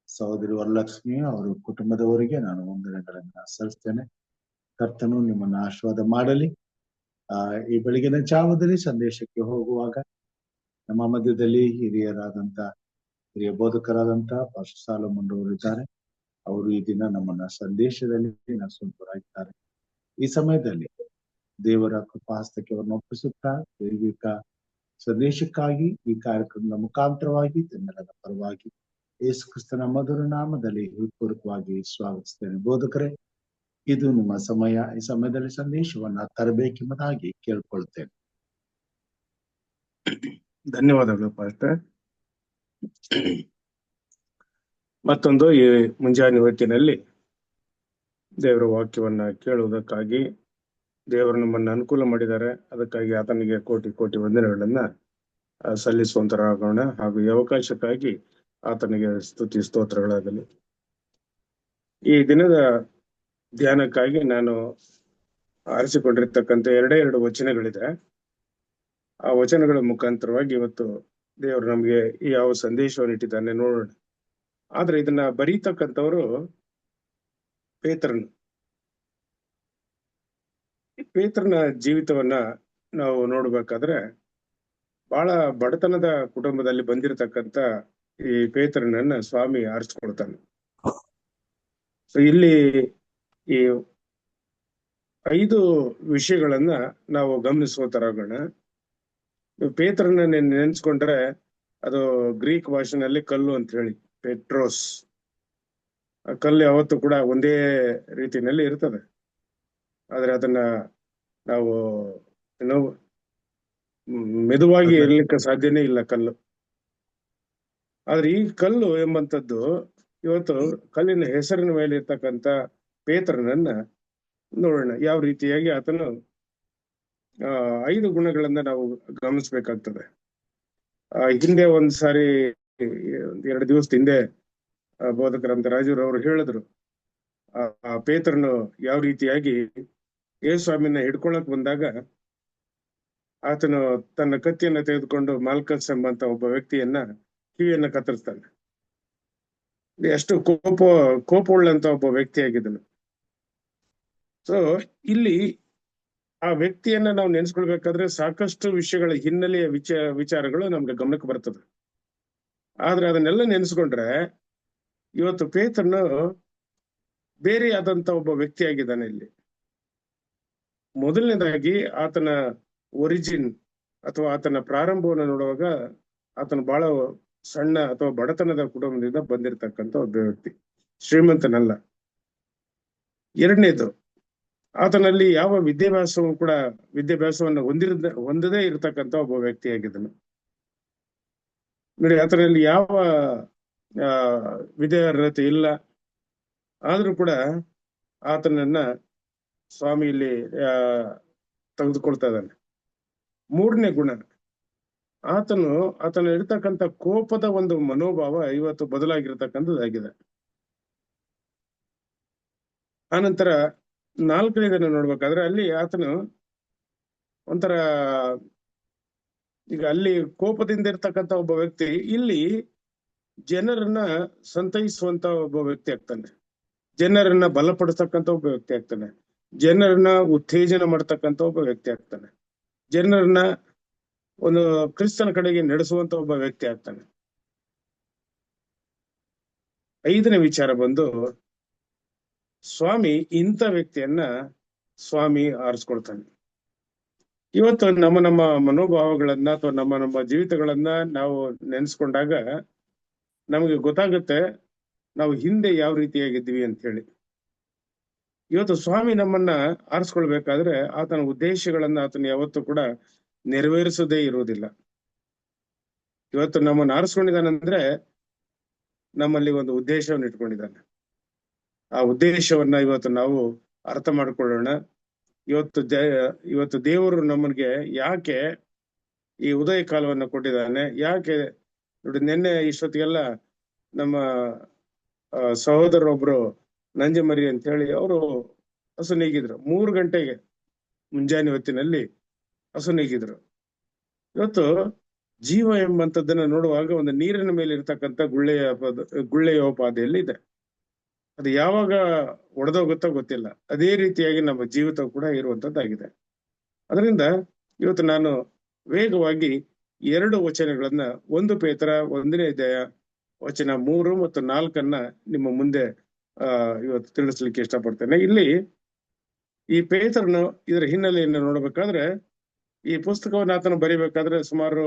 ಸಹೋದರಿ ವರಲಕ್ಷ್ಮಿ ಅವರು ಕುಟುಂಬದವರಿಗೆ ನಾನು ವಂದನೆಗಳನ್ನ ಸಲ್ಲಿಸ್ತೇನೆ. ಕರ್ತನು ನಿಮ್ಮನ್ನ ಆಶೀರ್ವಾದ ಮಾಡಲಿ. ಈ ಬೆಳಗಿನ ಜಾವದಲ್ಲಿ ಸಂದೇಶಕ್ಕೆ ಹೋಗುವಾಗ ನಮ್ಮ ಮಧ್ಯದಲ್ಲಿ ಹಿರಿಯ ಬೋಧಕರಾದಂತ ಪಾಸ್ಟರ್ ಸಾಲಮನ್ ಅವರು ಇದ್ದಾರೆ. ಅವರು ಈ ದಿನ ನಮ್ಮನ್ನ ಸಂದೇಶದಲ್ಲಿ ನಡೆಸುವಂತರಾಗಿದ್ದಾರೆ. ಈ ಸಮಯದಲ್ಲಿ ದೇವರ ಕೃಪಾಹಸ್ತಕ್ಕೆ ಅವರನ್ನು ಒಪ್ಪಿಸುತ್ತಾ ದೈವಿಕ ಸಂದೇಶಕ್ಕಾಗಿ ಈ ಕಾರ್ಯಕ್ರಮದ ಮುಖಾಂತರವಾಗಿ ತಮ್ಮೆಲ್ಲರ ಪರವಾಗಿ ಯೇಸು ಕ್ರಿಸ್ತನ ಮಧುರ ನಾಮದಲ್ಲಿ ಹೃತ್ಪೂರ್ವಕವಾಗಿ ಸ್ವಾಗತಿಸ್ತೇನೆ. ಬೋಧಕರೇ, ಇದು ನಿಮ್ಮ ಸಮಯ. ಈ ಸಮಯದಲ್ಲಿ ಸಂದೇಶವನ್ನ ತರಬೇಕೆಂಬುದಾಗಿ ಕೇಳ್ಕೊಳ್ತೇನೆ. ಧನ್ಯವಾದಗಳು ಪಾಸ್ಟರ್. ಮತ್ತೊಂದು ಈ ಮುಂಜಾನೆ ಹೊತ್ತಿನಲ್ಲಿ ದೇವರ ವಾಕ್ಯವನ್ನ ಕೇಳುವುದಕ್ಕಾಗಿ ದೇವರು ನಮ್ಮನ್ನು ಅನುಕೂಲ ಮಾಡಿದ್ದಾರೆ. ಅದಕ್ಕಾಗಿ ಆತನಿಗೆ ಕೋಟಿ ಕೋಟಿ ವಂದನೆಗಳನ್ನ ಸಲ್ಲಿಸುವಂತರಾಗೋಣ. ಹಾಗೂ ಈ ಅವಕಾಶಕ್ಕಾಗಿ ಆತನಿಗೆ ಸ್ತುತಿ ಸ್ತೋತ್ರಗಳಾಗಲಿ. ಈ ದಿನದ ಧ್ಯಾನಕ್ಕಾಗಿ ನಾನು ಆರಿಸಿಕೊಂಡಿರ್ತಕ್ಕಂಥ ಎರಡು ವಚನಗಳಿದೆ. ಆ ವಚನಗಳ ಮುಖಾಂತರವಾಗಿ ಇವತ್ತು ದೇವರು ನಮಗೆ ಯಾವ ಸಂದೇಶವನ್ನು ಇಟ್ಟಿದ್ದಾನೆ ನೋಡೋಣ. ಆದ್ರೆ ಇದನ್ನ ಬರೀತಕ್ಕಂಥವರು ಪೇತ್ರನ ಜೀವಿತವನ್ನ ನಾವು ನೋಡ್ಬೇಕಾದ್ರೆ ಬಹಳ ಬಡತನದ ಕುಟುಂಬದಲ್ಲಿ ಬಂದಿರತಕ್ಕಂತ ಈ ಪೇತ್ರನನ್ನ ಸ್ವಾಮಿ ಆರಿಸ್ಕೊಳ್ತಾನೆ. ಇಲ್ಲಿ ಈ 5 ವಿಷಯಗಳನ್ನ ನಾವು ಗಮನಿಸುವಂತರಾಗೋಣ. ಪೇತ್ರನ ನೆನೆಸ್ಕೊಂಡ್ರೆ ಅದು ಗ್ರೀಕ್ ಭಾಷೆನಲ್ಲಿ ಕಲ್ಲು ಅಂತ ಹೇಳಿ ಪೆಟ್ರೋಸ್. ಆ ಕಲ್ಲು ಯಾವತ್ತೂ ಕೂಡ ಒಂದೇ ರೀತಿಯಲ್ಲಿ ಇರ್ತದೆ. ಆದ್ರೆ ಅದನ್ನ ನಾವು ಏನೋ ಮೆದುವಾಗಿ ಇರ್ಲಿಕ್ಕೆ ಸಾಧ್ಯನೇ ಇಲ್ಲ ಕಲ್ಲು. ಆದ್ರೆ ಈ ಕಲ್ಲು ಎಂಬಂತದ್ದು ಇವತ್ತು ಕಲ್ಲಿನ ಹೆಸರಿನ ಮೇಲೆ ಇರ್ತಕ್ಕಂಥ ಪೇತ್ರನನ್ನ ನೋಡೋಣ. ಯಾವ ರೀತಿಯಾಗಿ ಆತನು 5 ಗುಣಗಳನ್ನ ನಾವು ಗಮನಿಸ್ಬೇಕಾಗ್ತದೆ. ಹಿಂದೆ ಒಂದ್ ಸಾರಿ 2 ದಿವಸದ ಹಿಂದೆ ಬೋಧಕರಂತ ರಾಜುರವರು ಹೇಳಿದ್ರು, ಆ ಪೇತ್ರನು ಯಾವ ರೀತಿಯಾಗಿ ಯೇಸುಸ್ವಾಮಿನ ಹಿಡ್ಕೊಳಕ್ ಬಂದಾಗ ಆತನು ತನ್ನ ಕತ್ತಿಯನ್ನ ತೆಗೆದುಕೊಂಡು ಮಾಲ್ಕಸ್ ಎಂಬಂತ ಒಬ್ಬ ವ್ಯಕ್ತಿಯನ್ನ ಕಿವಿಯನ್ನ ಕತ್ತರಿಸ್ತಾನೆ. ಎಷ್ಟು ಕೋಪವುಳ್ಳಂತ ಒಬ್ಬ ವ್ಯಕ್ತಿಯಾಗಿದ್ದನು. ಸೊ ಇಲ್ಲಿ ಆ ವ್ಯಕ್ತಿಯನ್ನ ನಾವು ನೆನೆಸ್ಕೊಳ್ಬೇಕಾದ್ರೆ ಸಾಕಷ್ಟು ವಿಷಯಗಳ ಹಿನ್ನೆಲೆಯ ವಿಚಾರಗಳು ನಮ್ಗೆ ಗಮನಕ್ಕೆ ಬರ್ತದೆ. ಆದ್ರೆ ಅದನ್ನೆಲ್ಲ ನೆನೆಸ್ಕೊಂಡ್ರೆ ಇವತ್ತು ಪೇತ್ರನು ಬೇರೆ ಆದಂತ ಒಬ್ಬ ವ್ಯಕ್ತಿಯಾಗಿದ್ದಾನೆ. ಇಲ್ಲಿ ಮೊದಲನೇದಾಗಿ ಆತನ ಒರಿಜಿನ್ ಅಥವಾ ಆತನ ಪ್ರಾರಂಭವನ್ನು ನೋಡುವಾಗ ಆತನು ಬಹಳ ಸಣ್ಣ ಅಥವಾ ಬಡತನದ ಕುಟುಂಬದಿಂದ ಬಂದಿರತಕ್ಕಂತ ಒಬ್ಬ ವ್ಯಕ್ತಿ, ಶ್ರೀಮಂತನಲ್ಲ. ಎರಡನೇದು, ಆತನಲ್ಲಿ ಯಾವ ವಿದ್ಯಾಭ್ಯಾಸವನ್ನು ಹೊಂದದೇ ಇರತಕ್ಕಂತ ಒಬ್ಬ ವ್ಯಕ್ತಿಯಾಗಿದ್ದನು. ನೋಡಿ, ಆತನಲ್ಲಿ ಯಾವ ವಿದ್ಯಾರ್ಹತೆ ಇಲ್ಲ. ಆದ್ರೂ ಕೂಡ ಆತನನ್ನ ಸ್ವಾಮಿ ಇಲ್ಲಿ ತೆಗೆದುಕೊಳ್ತಾ ಇದ್ದಾನೆ. ಮೂರನೇ ಗುಣ, ಆತನ ಇರ್ತಕ್ಕಂಥ ಕೋಪದ ಒಂದು ಮನೋಭಾವ ಇವತ್ತು ಬದಲಾಗಿರ್ತಕ್ಕಂಥದ್ದಾಗಿದೆ. ಆನಂತರ 4ನೇದನ್ನ ನೋಡ್ಬೇಕಾದ್ರೆ ಅಲ್ಲಿ ಆತನು ಒಂಥರ, ಈಗ ಅಲ್ಲಿ ಕೋಪದಿಂದ ಇರ್ತಕ್ಕಂಥ ಒಬ್ಬ ವ್ಯಕ್ತಿ ಇಲ್ಲಿ ಜನರನ್ನ ಸಂತೈಸುವಂತ ಒಬ್ಬ ವ್ಯಕ್ತಿ ಆಗ್ತಾನೆ, ಜನರನ್ನ ಬಲಪಡಿಸ್ತಕ್ಕಂಥ ಒಬ್ಬ ವ್ಯಕ್ತಿ ಆಗ್ತಾನೆ, ಜನರನ್ನ ಉತ್ತೇಜನ ಮಾಡ್ತಕ್ಕಂಥ ಒಬ್ಬ ವ್ಯಕ್ತಿ ಆಗ್ತಾನೆ, ಜನರನ್ನ ಒಂದು ಕ್ರಿಸ್ತನ ಕಡೆಗೆ ನಡೆಸುವಂತ ಒಬ್ಬ ವ್ಯಕ್ತಿ ಆಗ್ತಾನೆ. 5ನೇ ವಿಚಾರ ಬಂದು, ಸ್ವಾಮಿ ಇಂಥ ವ್ಯಕ್ತಿಯನ್ನ ಸ್ವಾಮಿ ಆರಿಸ್ಕೊಳ್ತಾನೆ. ಇವತ್ತು ನಮ್ಮ ಮನೋಭಾವಗಳನ್ನ ಅಥವಾ ನಮ್ಮ ಜೀವಿತಗಳನ್ನ ನಾವು ನೆನೆಸ್ಕೊಂಡಾಗ ನಮಗೆ ಗೊತ್ತಾಗುತ್ತೆ ನಾವು ಹಿಂದೆ ಯಾವ ರೀತಿಯಾಗಿದ್ವಿ ಅಂತ ಹೇಳಿ. ಇವತ್ತು ಸ್ವಾಮಿ ನಮ್ಮನ್ನ ಆರಿಸ್ಕೊಳ್ಬೇಕಾದ್ರೆ ಆತನ ಉದ್ದೇಶಗಳನ್ನ ಆತನ ಯಾವತ್ತೂ ಕೂಡ ನೆರವೇರಿಸೋದೇ ಇರುವುದಿಲ್ಲ. ಇವತ್ತು ನಮ್ಮನ್ನ ಆರಿಸ್ಕೊಂಡಿದ್ದಾನಂದ್ರೆ ನಮ್ಮಲ್ಲಿ ಒಂದು ಉದ್ದೇಶವನ್ನು ಇಟ್ಕೊಂಡಿದ್ದಾನೆ. ಆ ಉದ್ದೇಶವನ್ನ ಇವತ್ತು ನಾವು ಅರ್ಥ ಮಾಡ್ಕೊಳ್ಳೋಣ. ಇವತ್ತು ದೇವರು ನಮಗೆ ಯಾಕೆ ಈ ಉದಯ ಕಾಲವನ್ನ ಕೊಟ್ಟಿದ್ದಾನೆ, ಯಾಕೆ ನೋಡಿ ನಿನ್ನೆ ಇಷ್ಟೊತ್ತಿಗೆಲ್ಲ ನಮ್ಮ ಸಹೋದರೊಬ್ರು ನಂಜಮರಿ ಅಂತ ಹೇಳಿ ಅವರು ಹಸು ನೀಗಿದ್ರು. 3 ಗಂಟೆಗೆ ಮುಂಜಾನೆ ಹೊತ್ತಿನಲ್ಲಿ ಹಸು ನೀಗಿದ್ರು. ಇವತ್ತು ಜೀವ ಎಂಬಂತದ್ದನ್ನ ನೋಡುವಾಗ ಒಂದು ನೀರಿನ ಮೇಲೆ ಇರ್ತಕ್ಕಂಥ ಗುಳ್ಳೆಯೋಪಾದಿಯಲ್ಲಿ ಇದೆ. ಅದು ಯಾವಾಗ ಒಡೆದೋಗುತ್ತೋ ಗೊತ್ತಿಲ್ಲ. ಅದೇ ರೀತಿಯಾಗಿ ನಮ್ಮ ಜೀವಿತ ಕೂಡ ಇರುವಂತದ್ದಾಗಿದೆ. ಅದರಿಂದ ಇವತ್ತು ನಾನು ವೇಗವಾಗಿ 2 ವಚನಗಳನ್ನ 1 ಪೇತ್ರ 1ನೇ ಅಧ್ಯಾಯ ವಚನ 3 ಮತ್ತು 4 ನಿಮ್ಮ ಮುಂದೆ ಇವತ್ತು ತಿಳಿಸ್ಲಿಕ್ಕೆ ಇಷ್ಟಪಡ್ತೇನೆ. ಇಲ್ಲಿ ಈ ಪೇತ್ರನು ಇದರ ಹಿನ್ನೆಲೆಯನ್ನು ನೋಡ್ಬೇಕಾದ್ರೆ ಈ ಪುಸ್ತಕವನ್ನು ಆತನು ಬರಿಬೇಕಾದ್ರೆ ಸುಮಾರು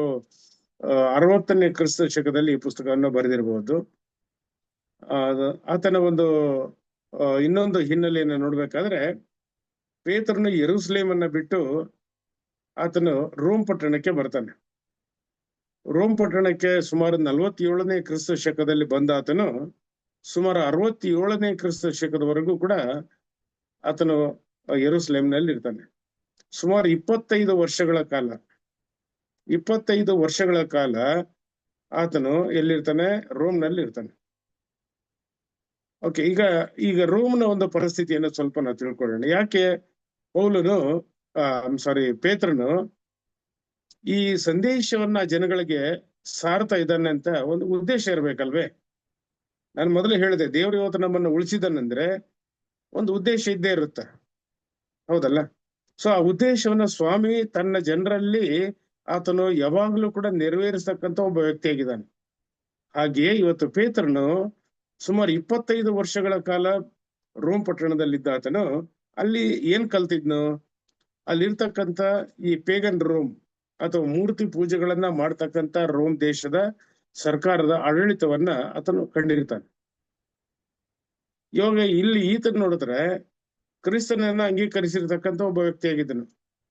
60ನೇ ಕ್ರಿಸ್ತ ಶಕದಲ್ಲಿ ಈ ಪುಸ್ತಕವನ್ನು ಬರೆದಿರಬಹುದು. ಆತನ ಒಂದು ಇನ್ನೊಂದು ಹಿನ್ನೆಲೆಯನ್ನು ನೋಡ್ಬೇಕಾದ್ರೆ ಪೇತ್ರನು ಯೆರೂಸಲೇಮನ್ನ ಬಿಟ್ಟು ಆತನು ರೋಮ್ ಪಟ್ಟಣಕ್ಕೆ ಬರ್ತಾನೆ. ರೋಮ್ ಪಟ್ಟಣಕ್ಕೆ ಸುಮಾರು 47ನೇ ಕ್ರಿಸ್ತ ಶಕದಲ್ಲಿ ಬಂದ ಆತನು ಸುಮಾರು 67ನೇ ಕ್ರಿಸ್ತ ಶಕದವರೆಗೂ ಕೂಡ ಆತನು ಯೆರೂಸಲೇಮ್ನಲ್ಲಿ ಇರ್ತಾನೆ. ಸುಮಾರು 25 ವರ್ಷಗಳ ಕಾಲ ಆತನು ಎಲ್ಲಿರ್ತಾನೆ? ರೋಮ್ನಲ್ಲಿ ಇರ್ತಾನೆ. ಓಕೆ, ಈಗ ರೋಮ್ನ ಒಂದು ಪರಿಸ್ಥಿತಿಯನ್ನು ಸ್ವಲ್ಪ ನಾವು ತಿಳ್ಕೊಳ್ಳೋಣ. ಯಾಕೆ ಪೇತ್ರನು ಈ ಸಂದೇಶವನ್ನ ಜನಗಳಿಗೆ ಸಾರ್ತಾ ಇದ್ದಾನೆ ಅಂತ ಒಂದು ಉದ್ದೇಶ ಇರ್ಬೇಕಲ್ವೇ? ನಾನು ಮೊದಲೇ ಹೇಳಿದೆ, ದೇವರು ಇವತ್ತು ನಮ್ಮನ್ನು ಉಳಿಸಿದನಂದ್ರೆ ಒಂದು ಉದ್ದೇಶ ಇದ್ದೇ ಇರುತ್ತೆ, ಹೌದಲ್ಲ? ಸೊ ಆ ಉದ್ದೇಶವನ್ನ ಸ್ವಾಮಿ ತನ್ನ ಜನರಲ್ಲಿ ಆತನು ಯಾವಾಗ್ಲೂ ಕೂಡ ನೆರವೇರಿಸ್ತಕ್ಕಂಥ ಒಬ್ಬ ವ್ಯಕ್ತಿಯಾಗಿದ್ದಾನೆ. ಹಾಗೆಯೇ ಇವತ್ತು ಪೇತ್ರನು ಸುಮಾರು 25 ವರ್ಷಗಳ ಕಾಲ ರೋಮ್ ಪಟ್ಟಣದಲ್ಲಿದ್ದ ಆತನು ಅಲ್ಲಿ ಏನ್ ಕಲ್ತಿದ್ನು? ಅಲ್ಲಿರ್ತಕ್ಕಂಥ ಈ ಪೇಗನ್ ರೋಮ್ ಅಥವಾ ಮೂರ್ತಿ ಪೂಜೆಗಳನ್ನ ಮಾಡ್ತಕ್ಕಂಥ ರೋಮ್ ದೇಶದ ಸರ್ಕಾರದ ಆಡಳಿತವನ್ನ ಆತನು ಕಂಡಿರ್ತಾನೆ. ಇವಾಗ ಇಲ್ಲಿ ಈತನ ನೋಡಿದ್ರೆ ಕ್ರಿಸ್ತನನ್ನ ಅಂಗೀಕರಿಸಿರ್ತಕ್ಕಂಥ ಒಬ್ಬ ವ್ಯಕ್ತಿಯಾಗಿದ್ದನು,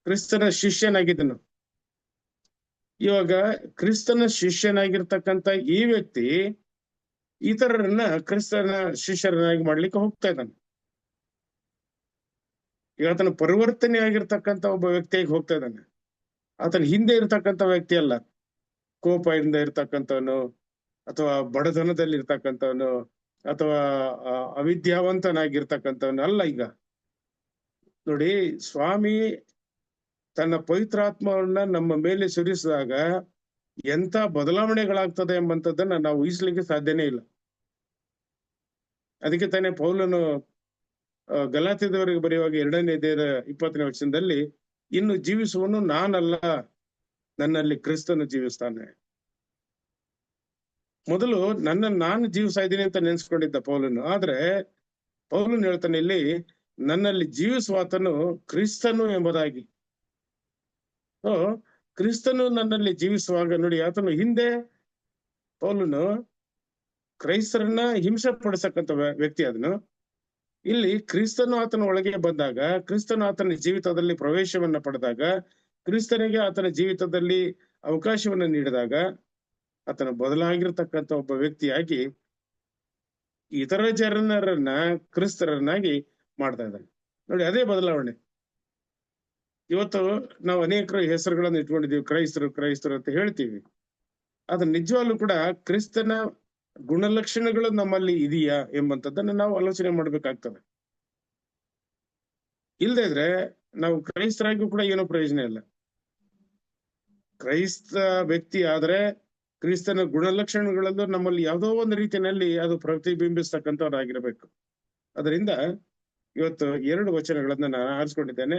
ಕ್ರಿಸ್ತನ ಶಿಷ್ಯನಾಗಿದ್ದನು. ಇವಾಗ ಕ್ರಿಸ್ತನ ಶಿಷ್ಯನಾಗಿರ್ತಕ್ಕಂಥ ಈ ವ್ಯಕ್ತಿ ಇತರರನ್ನ ಕ್ರಿಸ್ತನ ಶಿಷ್ಯರನ್ನಾಗಿ ಮಾಡ್ಲಿಕ್ಕೆ ಹೋಗ್ತಾ ಇದ್ದಾನೆ. ಈಗ ಆತನ ಪರಿವರ್ತನೆ ಆಗಿರ್ತಕ್ಕಂಥ ಒಬ್ಬ ವ್ಯಕ್ತಿಯಾಗಿ ಹೋಗ್ತಾ ಇದ್ದಾನೆ. ಆತನ ಹಿಂದೆ ಇರ್ತಕ್ಕಂಥ ವ್ಯಕ್ತಿ ಅಲ್ಲ, ಕೋಪದಿಂದ ಇರ್ತಕ್ಕಂಥವನು ಅಥವಾ ಬಡತನದಲ್ಲಿ ಇರ್ತಕ್ಕಂಥವನು ಅಥವಾ ಅವಿದ್ಯಾವಂತನಾಗಿರ್ತಕ್ಕಂಥವನು ಅಲ್ಲ. ಈಗ ನೋಡಿ, ಸ್ವಾಮಿ ತನ್ನ ಪವಿತ್ರಾತ್ಮವನ್ನ ನಮ್ಮ ಮೇಲೆ ಸುರಿಸಿದಾಗ ಎಂತ ಬದಲಾವಣೆಗಳಾಗ್ತದೆ ಎಂಬಂಥದ್ದನ್ನ ನಾವು ಊಹಿಸ್ಲಿಕ್ಕೆ ಸಾಧ್ಯನೇ ಇಲ್ಲ. ಅದಕ್ಕೆ ತಾನೇ ಪೌಲನು ಗಲಾತ್ಯದವರಿಗೆ ಬರೆಯುವಾಗ 2ನೇ ಅಧ್ಯಾಯದ 20ನೇ ವಚನದಲ್ಲಿ ಇನ್ನು ಜೀವಿಸುವನು ನಾನಲ್ಲ, ನನ್ನಲ್ಲಿ ಕ್ರಿಸ್ತನು ಜೀವಿಸ್ತಾನೆ. ಮೊದಲು ನಾನು ಜೀವಿಸ್ತಾ ಇದ್ದೀನಿ ಅಂತ ನೆನ್ಸ್ಕೊಂಡಿದ್ದ ಪೌಲನು. ಆದ್ರೆ ಪೌಲನು ಹೇಳ್ತಾನೆ ಇಲ್ಲಿ, ನನ್ನಲ್ಲಿ ಜೀವಿಸುವಾತನು ಕ್ರಿಸ್ತನು ಎಂಬುದಾಗಿ. ಕ್ರಿಸ್ತನು ನನ್ನಲ್ಲಿ ಜೀವಿಸುವಾಗ ನೋಡಿ, ಆತನು ಹಿಂದೆ ಪೌಲನು ಕ್ರೈಸ್ತರನ್ನ ಹಿಂಸೆ ಪಡಿಸಕ್ಕಂತ ವ್ಯಕ್ತಿ ಅದನ್ನು. ಇಲ್ಲಿ ಕ್ರಿಸ್ತನು ಆತನ ಒಳಗೆ ಬಂದಾಗ, ಕ್ರಿಸ್ತನು ಆತನ ಜೀವಿತದಲ್ಲಿ ಪ್ರವೇಶವನ್ನ ಪಡೆದಾಗ, ಕ್ರಿಸ್ತನಿಗೆ ಆತನ ಜೀವಿತದಲ್ಲಿ ಅವಕಾಶವನ್ನ ನೀಡಿದಾಗ ಆತನ ಬದಲಾಗಿರ್ತಕ್ಕಂಥ ಒಬ್ಬ ವ್ಯಕ್ತಿಯಾಗಿ ಇತರ ಜನರನ್ನ ಕ್ರಿಸ್ತರನ್ನಾಗಿ ಮಾಡ್ತಾ ಇದ್ದಾನೆ. ನೋಡಿ, ಅದೇ ಬದಲಾವಣೆ. ಇವತ್ತು ನಾವು ಅನೇಕರು ಹೆಸರುಗಳನ್ನು ಇಟ್ಕೊಂಡಿದೀವಿ, ಕ್ರೈಸ್ತರು ಅಂತ ಹೇಳ್ತೀವಿ. ಆದ್ರೆ ನಿಜವಾಗ್ಲೂ ಕೂಡ ಕ್ರಿಸ್ತನ ಗುಣಲಕ್ಷಣಗಳು ನಮ್ಮಲ್ಲಿ ಇದೆಯಾ ಎಂಬಂತದ್ದನ್ನ ನಾವು ಆಲೋಚನೆ ಮಾಡ್ಬೇಕಾಗ್ತದೆ. ಇಲ್ಲದೆ ಇದ್ರೆ ನಾವು ಕ್ರೈಸ್ತರಾಗಿ ಕೂಡ ಏನೋ ಪ್ರಯೋಜನ ಇಲ್ಲ. ಕ್ರೈಸ್ತ ವ್ಯಕ್ತಿ ಆದ್ರೆ ಕ್ರಿಸ್ತನ ಗುಣಲಕ್ಷಣಗಳಲ್ಲೂ ನಮ್ಮಲ್ಲಿ ಯಾವುದೋ ಒಂದು ರೀತಿಯಲ್ಲಿ ಅದು ಪ್ರತಿಬಿಂಬಿಸ್ತಕ್ಕಂಥವ್ರಾಗಿರ್ಬೇಕು. ಅದರಿಂದ ಇವತ್ತು 2 ವಚನಗಳನ್ನ ನಾನು ಆರಿಸ್ಕೊಂಡಿದ್ದೇನೆ,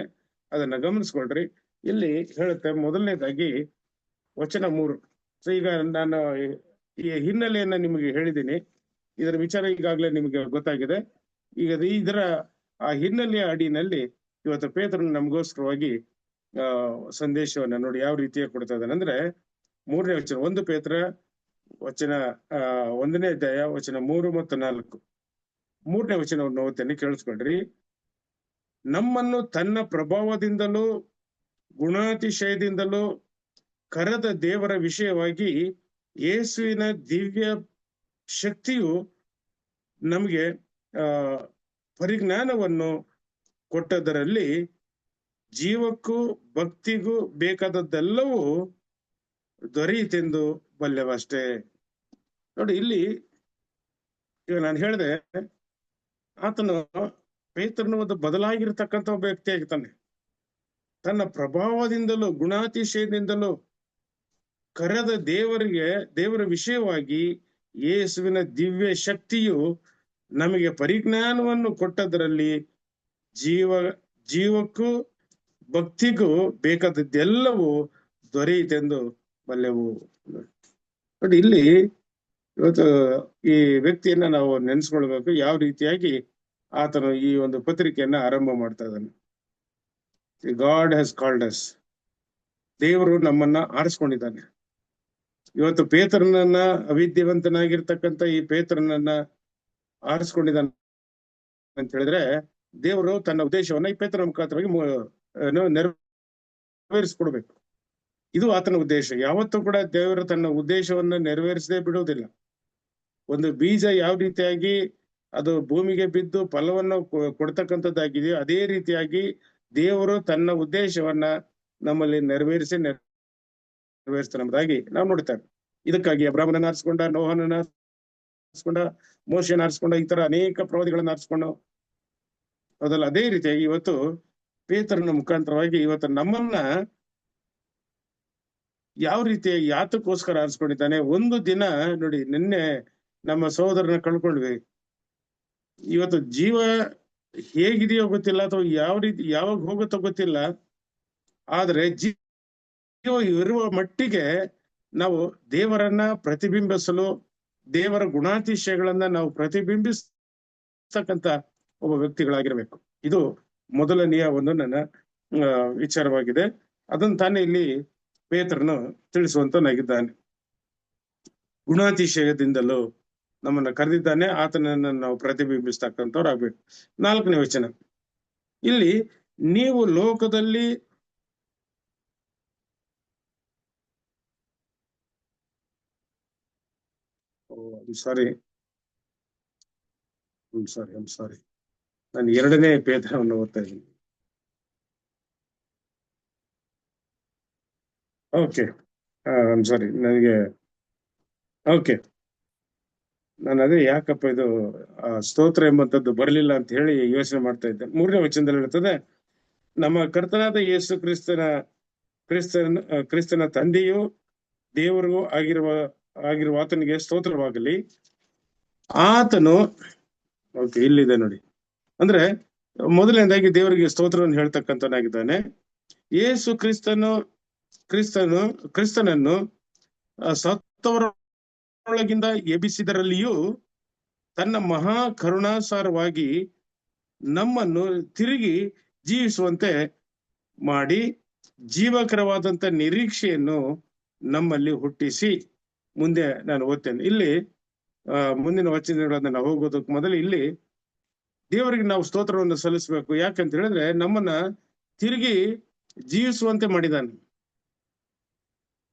ಅದನ್ನ ಗಮನಿಸ್ಕೊಳ್ರಿ. ಇಲ್ಲಿ ಹೇಳುತ್ತೆ, ಮೊದಲನೇದಾಗಿ ವಚನ 3. ಸೊ ಈಗ ನಾನು ಈ ಹಿನ್ನೆಲೆಯನ್ನ ನಿಮಗೆ ಹೇಳಿದ್ದೀನಿ, ಇದರ ವಿಚಾರ ಈಗಾಗಲೇ ನಿಮಗೆ ಗೊತ್ತಾಗಿದೆ. ಈಗ ಇದರ ಆ ಹಿನ್ನೆಲೆಯ ಅಡಿನಲ್ಲಿ ಇವತ್ತು ಪೇತ್ರನು ನಮಗೋಸ್ಕರವಾಗಿ ಸಂದೇಶವನ್ನ ನೋಡಿ ಯಾವ ರೀತಿಯಾಗಿ ಕೊಡ್ತಾ ಇದ್ದಾನೆ ಅಂದ್ರೆ, 3ನೇ ವಚನ 1 ಪೇತ್ರ ವಚನ 1ನೇ ಅಧ್ಯಾಯ ವಚನ 3 ಮತ್ತು 4. 3ನೇ ವಚನವನ್ನು ಓದ್ತೇನೆ, ಕೇಳಿಸ್ಕೊಳ್ರಿ. ನಮ್ಮನ್ನು ತನ್ನ ಪ್ರಭಾವದಿಂದಲೂ ಗುಣಾತಿಶಯದಿಂದಲೂ ಕರೆದ ದೇವರ ವಿಷಯವಾಗಿ ಯೇಸುವಿನ ದಿವ್ಯ ಶಕ್ತಿಯು ನಮಗೆ ಪರಿಜ್ಞಾನವನ್ನು ಕೊಟ್ಟದರಲ್ಲಿ ಜೀವಕ್ಕೂ ಭಕ್ತಿಗೂ ಬೇಕಾದದ್ದೆಲ್ಲವೂ ದೊರೆಯಿತೆಂದು ಬಲ್ಲೆವಷ್ಟೇ. ನೋಡಿ, ಇಲ್ಲಿ ಈಗ ನಾನು ಹೇಳಿದೆ, ಆತನು ಪೇತ್ರನು ಒಂದು ಬದಲಾಗಿರ್ತಕ್ಕಂಥ ಒಬ್ಬ ವ್ಯಕ್ತಿ ಆಗ್ತಾನೆ. ತನ್ನ ಪ್ರಭಾವದಿಂದಲೂ ಗುಣಾತಿಶಯದಿಂದಲೂ ಕರೆದ ದೇವರ ವಿಷಯವಾಗಿ ಯೇಸುವಿನ ದಿವ್ಯ ಶಕ್ತಿಯು ನಮಗೆ ಪರಿಜ್ಞಾನವನ್ನು ಕೊಟ್ಟದರಲ್ಲಿ ಜೀವಕ್ಕೂ ಭಕ್ತಿಗೂ ಬೇಕಾದದ್ದೆಲ್ಲವೂ ದೊರೆಯಿತೆಂದು ಬಲ್ಲೆವು. ನೋಡಿ, ಇಲ್ಲಿ ಇವತ್ತು ಈ ವ್ಯಕ್ತಿಯನ್ನ ನಾವು ನೆನೆಸ್ಕೊಳ್ಬೇಕು, ಯಾವ ರೀತಿಯಾಗಿ ಆತನು ಈ ಒಂದು ಪತ್ರಿಕೆಯನ್ನ ಆರಂಭ ಮಾಡ್ತಾ ಇದ್ದಾನೆ. God has called as. ದೇವರು ನಮ್ಮನ್ನ ಆರಿಸ್ಕೊಂಡಿದ್ದಾನೆ. ಇವತ್ತು ಪೇತ್ರನನ್ನ, ಅವಿದ್ಯಾವಂತನಾಗಿರ್ತಕ್ಕಂಥ ಈ ಪೇತ್ರನನ್ನ ಆರಿಸ್ಕೊಂಡಿದ್ದಾನೆ ಅಂತ ಹೇಳಿದ್ರೆ, ದೇವರು ತನ್ನ ಉದ್ದೇಶವನ್ನ ಈ ಪೇತ್ರನ ಮುಖಾಂತರವಾಗಿ ನೆರವೇರಿಸ್ಕೊಡ್ಬೇಕು. ಇದು ಆತನ ಉದ್ದೇಶ. ಯಾವತ್ತೂ ಕೂಡ ದೇವರು ತನ್ನ ಉದ್ದೇಶವನ್ನ ನೆರವೇರಿಸದೇ ಬಿಡುವುದಿಲ್ಲ. ಒಂದು ಬೀಜ ಯಾವ ರೀತಿಯಾಗಿ ಅದು ಭೂಮಿಗೆ ಬಿದ್ದು ಫಲವನ್ನು ಕೊಡ್ತಕ್ಕಂಥದ್ದಾಗಿದೆಯೋ, ಅದೇ ರೀತಿಯಾಗಿ ದೇವರು ತನ್ನ ಉದ್ದೇಶವನ್ನ ನಮ್ಮಲ್ಲಿ ನೆರವೇರಿಸ್ತಾನೆ ಎಂಬುದಾಗಿ ನಾವು ನೋಡ್ತೇವೆ. ಇದಕ್ಕಾಗಿ ಅಬ್ರಾಹ್ಮನನ್ನ ಆರಿಸ್ಕೊಂಡ, ನೋಹನನ್ನ ಆರಿಸ್ಕೊಂಡ, ಮೋಶೆಯನ್ನ ಆರಿಸ್ಕೊಂಡ, ಈ ತರ ಅನೇಕ ಪ್ರವಾದಿಗಳನ್ನ ಆರಿಸ್ಕೊಂಡು, ಹೌದಲ್ಲ. ಅದೇ ರೀತಿಯಾಗಿ ಇವತ್ತು ಪೇತ್ರನ ಮುಖಾಂತರವಾಗಿ ಇವತ್ತು ನಮ್ಮನ್ನ ಯಾವ ರೀತಿಯಾಗಿ ಯಾತಕ್ಕೋಸ್ಕರ ಆರಿಸ್ಕೊಂಡಿದ್ದಾನೆ. ಒಂದು ದಿನ ನೋಡಿ, ನಿನ್ನೆ ನಮ್ಮ ಸಹೋದರನ ಕಳ್ಕೊಂಡ್ವಿ. ಇವತ್ತು ಜೀವ ಹೇಗಿದೆಯೋ ಗೊತ್ತಿಲ್ಲ, ಅಥವಾ ಯಾವಾಗ ಹೋಗುತ್ತೋ ಗೊತ್ತಿಲ್ಲ. ಆದ್ರೆ ಜೀವ ಇರುವ ಮಟ್ಟಿಗೆ ನಾವು ದೇವರನ್ನ ಪ್ರತಿಬಿಂಬಿಸಲು, ದೇವರ ಗುಣಾತಿಶಯಗಳನ್ನ ನಾವು ಪ್ರತಿಬಿಂಬಿಸ್ತಕ್ಕಂತ ಒಬ್ಬ ವ್ಯಕ್ತಿಗಳಾಗಿರ್ಬೇಕು. ಇದು ಮೊದಲನೆಯ ಒಂದು ನನ್ನ ವಿಚಾರವಾಗಿದೆ. ಅದನ್ನು ತಾನೇ ಇಲ್ಲಿ ಪೇತ್ರನು ತಿಳಿಸುವಂತನಾಗಿದ್ದಾನೆ. ಗುಣಾತಿಶಯದಿಂದಲೂ ನಮ್ಮನ್ನ ಕರೆದಿದ್ದಾನೆ, ಆತನನ್ನ ನಾವು ಪ್ರತಿಬಿಂಬಿಸ್ತಕ್ಕಂಥವ್ರು ಆಗ್ಬೇಕು. 4ನೇ ವಚನ, ಇಲ್ಲಿ ನೀವು ಲೋಕದಲ್ಲಿ ಸಾರಿ ನಾನು 2ನೇ ಪೇತ್ರವನ್ನು ಓದ್ತಾ ಇದ್ದೀನಿ. ಓಕೆ, ಸಾರಿ, ನಾನು ಅದೇ ಯಾಕಪ್ಪ ಇದು ಸ್ತೋತ್ರ ಎಂಬಂತದ್ದು ಬರಲಿಲ್ಲ ಅಂತ ಹೇಳಿ ಯೋಚನೆ ಮಾಡ್ತಾ ಇದ್ದೆ. 3ನೇ ವಚನದಲ್ಲಿ ಹೇಳ್ತದೆ, ನಮ್ಮ ಕರ್ತನಾದ ಯೇಸು ಕ್ರಿಸ್ತನ ತಂದೆಯು ದೇವರಿಗೂ ಆಗಿರುವ ಆತನಿಗೆ ಸ್ತೋತ್ರವಾಗಲಿ. ಆತನು, ಓಕೆ, ಇಲ್ಲಿದೆ ನೋಡಿ, ಅಂದ್ರೆ ಮೊದಲನೇದಾಗಿ ದೇವರಿಗೆ ಸ್ತೋತ್ರವನ್ನು ಹೇಳ್ತಕ್ಕಂಥನಾಗಿದ್ದಾನೆ. ಯೇಸು ಕ್ರಿಸ್ತನನ್ನು ಸತ್ತವರೊಳಗಿಂದ ಎಬ್ಬಿಸಿದರಲ್ಲಿಯೂ ತನ್ನ ಮಹಾ ಕರುಣಾಸಾರವಾಗಿ ನಮ್ಮನ್ನು ತಿರುಗಿ ಜೀವಿಸುವಂತೆ ಮಾಡಿ ಜೀವಕರವಾದಂತ ನಿರೀಕ್ಷೆಯನ್ನು ನಮ್ಮಲ್ಲಿ ಹುಟ್ಟಿಸಿ. ಮುಂದೆ ನಾನು ಓದ್ತೇನೆ. ಇಲ್ಲಿ ಮುಂದಿನ ವಚನಗಳನ್ನ ನಾವು ಹೋಗೋದಕ್ಕೆ ಮೊದಲು ಇಲ್ಲಿ ದೇವರಿಗೆ ನಾವು ಸ್ತೋತ್ರವನ್ನು ಸಲ್ಲಿಸಬೇಕು. ಯಾಕಂತ ಹೇಳಿದ್ರೆ ನಮ್ಮನ್ನ ತಿರುಗಿ ಜೀವಿಸುವಂತೆ ಮಾಡಿದಾನೆ.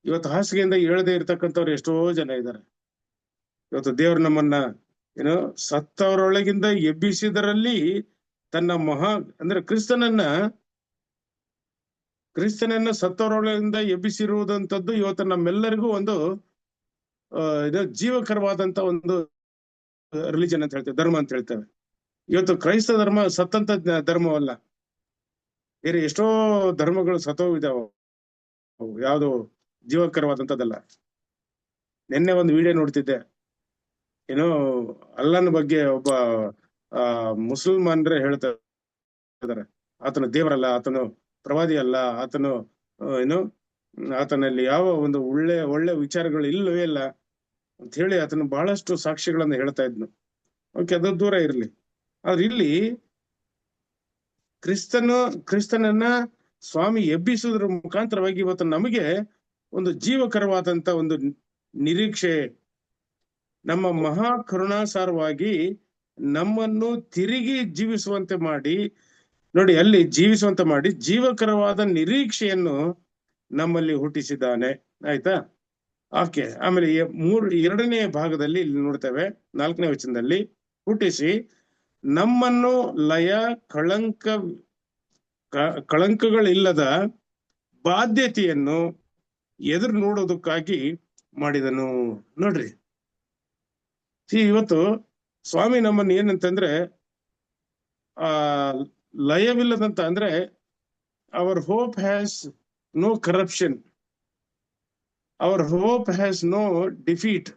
ಇವತ್ತು ಹಾಸಿಗೆಯಿಂದ ಏಳದೆ ಇರ್ತಕ್ಕಂಥವ್ರು ಎಷ್ಟೋ ಜನ ಇದ್ದಾರೆ. ಇವತ್ತು ದೇವರು ನಮ್ಮನ್ನ ಸತ್ತವರೊಳಗಿಂದ ಎಬ್ಬಿಸಿದರಲ್ಲಿ ತನ್ನ ಅಂದ್ರೆ ಕ್ರಿಸ್ತನನ್ನ ಸತ್ತವರೊಳಗಿಂದ ಎಬ್ಬಿಸಿರುವುದಂಥದ್ದು ಇವತ್ತು ನಮ್ಮೆಲ್ಲರಿಗೂ ಒಂದು ಜೀವಕರವಾದಂತ ಒಂದು ರಿಲಿಜನ್ ಅಂತ ಹೇಳ್ತೇವೆ, ಧರ್ಮ ಅಂತ ಹೇಳ್ತೇವೆ. ಇವತ್ತು ಕ್ರೈಸ್ತ ಧರ್ಮ ಸತ್ತಂತ ಧರ್ಮವಲ್ಲ. ಬೇರೆ ಎಷ್ಟೋ ಧರ್ಮಗಳು ಸತ್ತೋಗಿದಾವ, ಯಾವುದು ಜೀವಕರವಾದಂಥದ್ದಲ್ಲ. ನಿನ್ನೆ ಒಂದು ವಿಡಿಯೋ ನೋಡ್ತಿದ್ದೆ, ಅಲ್ಲನ ಬಗ್ಗೆ ಒಬ್ಬ ಮುಸಲ್ಮಾನರೇ ಹೇಳ್ತಾ ಇದ್ದಾರೆ, ಆತನು ದೇವರಲ್ಲ, ಆತನು ಪ್ರವಾದಿ ಅಲ್ಲ, ಆತನು ಆತನಲ್ಲಿ ಯಾವ ಒಂದು ಒಳ್ಳೆ ವಿಚಾರಗಳು ಇಲ್ಲವೇ ಇಲ್ಲ ಅಂತ ಹೇಳಿ ಆತನು ಬಹಳಷ್ಟು ಸಾಕ್ಷಿಗಳನ್ನ ಹೇಳ್ತಾ ಇದ್ನು. ಓಕೆ, ಅದು ದೂರ ಇರ್ಲಿ. ಆದ್ರೆ ಇಲ್ಲಿ ಕ್ರಿಸ್ತನನ್ನ ಸ್ವಾಮಿ ಎಬ್ಬಿಸುವುದರ ಮುಖಾಂತರವಾಗಿ ಇವತ್ತು ನಮಗೆ ಒಂದು ಜೀವಕರವಾದಂತ ಒಂದು ನಿರೀಕ್ಷೆ, ನಮ್ಮ ಮಹಾ ಕರುಣಾಸಾರವಾಗಿ ನಮ್ಮನ್ನು ತಿರುಗಿ ಜೀವಿಸುವಂತೆ ಮಾಡಿ ನೋಡಿ, ಅಲ್ಲಿ ಜೀವಿಸುವಂತ ಮಾಡಿ ಜೀವಕರವಾದ ನಿರೀಕ್ಷೆಯನ್ನು ನಮ್ಮಲ್ಲಿ ಹುಟ್ಟಿಸಿದ್ದಾನೆ. ಆಯ್ತಾ? ಓಕೆ. ಆಮೇಲೆ ಎರಡನೇ ಭಾಗದಲ್ಲಿ ಇಲ್ಲಿ ನೋಡ್ತೇವೆ, 4ನೇ ವಚನದಲ್ಲಿ, ಹುಟ್ಟಿಸಿ ನಮ್ಮನ್ನು ಲಯ ಕಳಂಕಗಳಿಲ್ಲದ ಬಾಧ್ಯತೆಯನ್ನು ಎದುರು ನೋಡೋದಕ್ಕಾಗಿ ಮಾಡಿದನು. ನೋಡ್ರಿ, ಇವತ್ತು ಸ್ವಾಮಿ ನಮ್ಮನ್ನು ಏನಂತಂದ್ರೆ ಲಯವಿಲ್ಲದಂತ, ಅಂದ್ರೆ our hope has no corruption, our hope has no defeat.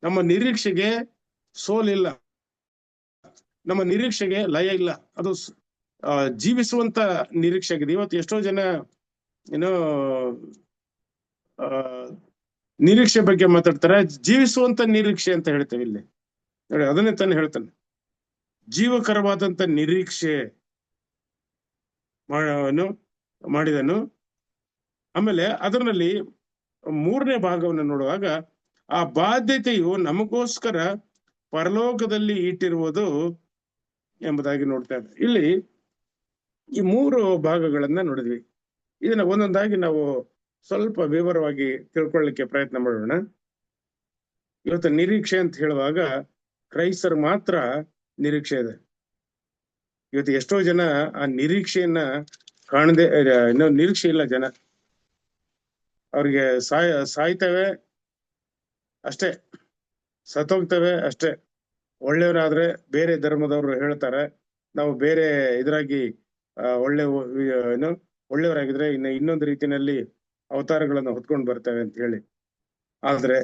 ನಮ್ಮ ನಿರೀಕ್ಷೆಗೆ ಸೋಲಿಲ್ಲ, ನಮ್ಮ ನಿರೀಕ್ಷೆಗೆ ಲಯ ಇಲ್ಲ, ಅದು ಜೀವಿಸುವಂತ ನಿರೀಕ್ಷೆ ಆಗಿದೆ. ಇವತ್ತು ಎಷ್ಟೋ ಜನ ಏನೋ ನಿರೀಕ್ಷೆ ಬಗ್ಗೆ ಮಾತಾಡ್ತಾರೆ, ಜೀವಿಸುವಂತ ನಿರೀಕ್ಷೆ ಅಂತ ಹೇಳ್ತೇವೆ ಇಲ್ಲಿ. ನೋಡಿ, ಅದನ್ನೇ ತಾನು ಹೇಳ್ತಾನೆ, ಜೀವಕರವಾದಂತ ನಿರೀಕ್ಷೆ ಮಾಡಿದನು. ಆಮೇಲೆ ಅದರಲ್ಲಿ 3ನೇ ಭಾಗವನ್ನು ನೋಡುವಾಗ, ಆ ಬಾಧ್ಯತೆಯು ನಮಗೋಸ್ಕರ ಪರಲೋಕದಲ್ಲಿ ಇಟ್ಟಿರುವುದು ಎಂಬುದಾಗಿ ನೋಡ್ತೇವೆ. ಇಲ್ಲಿ ಈ 3 ಭಾಗಗಳನ್ನ ನೋಡಿದ್ವಿ. ಇದನ್ನ ಒಂದೊಂದಾಗಿ ನಾವು ಸ್ವಲ್ಪ ವಿವರವಾಗಿ ತಿಳ್ಕೊಳ್ಳಿಕ್ಕೆ ಪ್ರಯತ್ನ ಮಾಡೋಣ. ಇವತ್ತು ನಿರೀಕ್ಷೆ ಅಂತ ಹೇಳುವಾಗ ಕ್ರೈಸ್ತರು ಮಾತ್ರ ನಿರೀಕ್ಷೆ ಇದೆ. ಇವತ್ತು ಎಷ್ಟೋ ಜನ ಆ ನಿರೀಕ್ಷೆಯನ್ನ ಕಾಣದೆ, ಇನ್ನೂ ನಿರೀಕ್ಷೆ ಇಲ್ಲ ಜನ. ಅವ್ರಿಗೆ ಸಾಯ್ತವೆ ಅಷ್ಟೇ, ಸತ್ತೋಗ್ತವೆ ಅಷ್ಟೇ. ಒಳ್ಳೆಯವರಾದ್ರೆ ಬೇರೆ ಧರ್ಮದವರು ಹೇಳ್ತಾರೆ, ನಾವು ಬೇರೆ ಇದ್ರಾಗಿ ಒಳ್ಳೆಯವರಾಗಿದ್ರೆ ಇನ್ನೊಂದು ರೀತಿಯಲ್ಲಿ ಅವತಾರಗಳನ್ನು ಹೊತ್ಕೊಂಡು ಬರ್ತೇವೆ ಅಂತ ಹೇಳಿ. ಆದ್ರೆ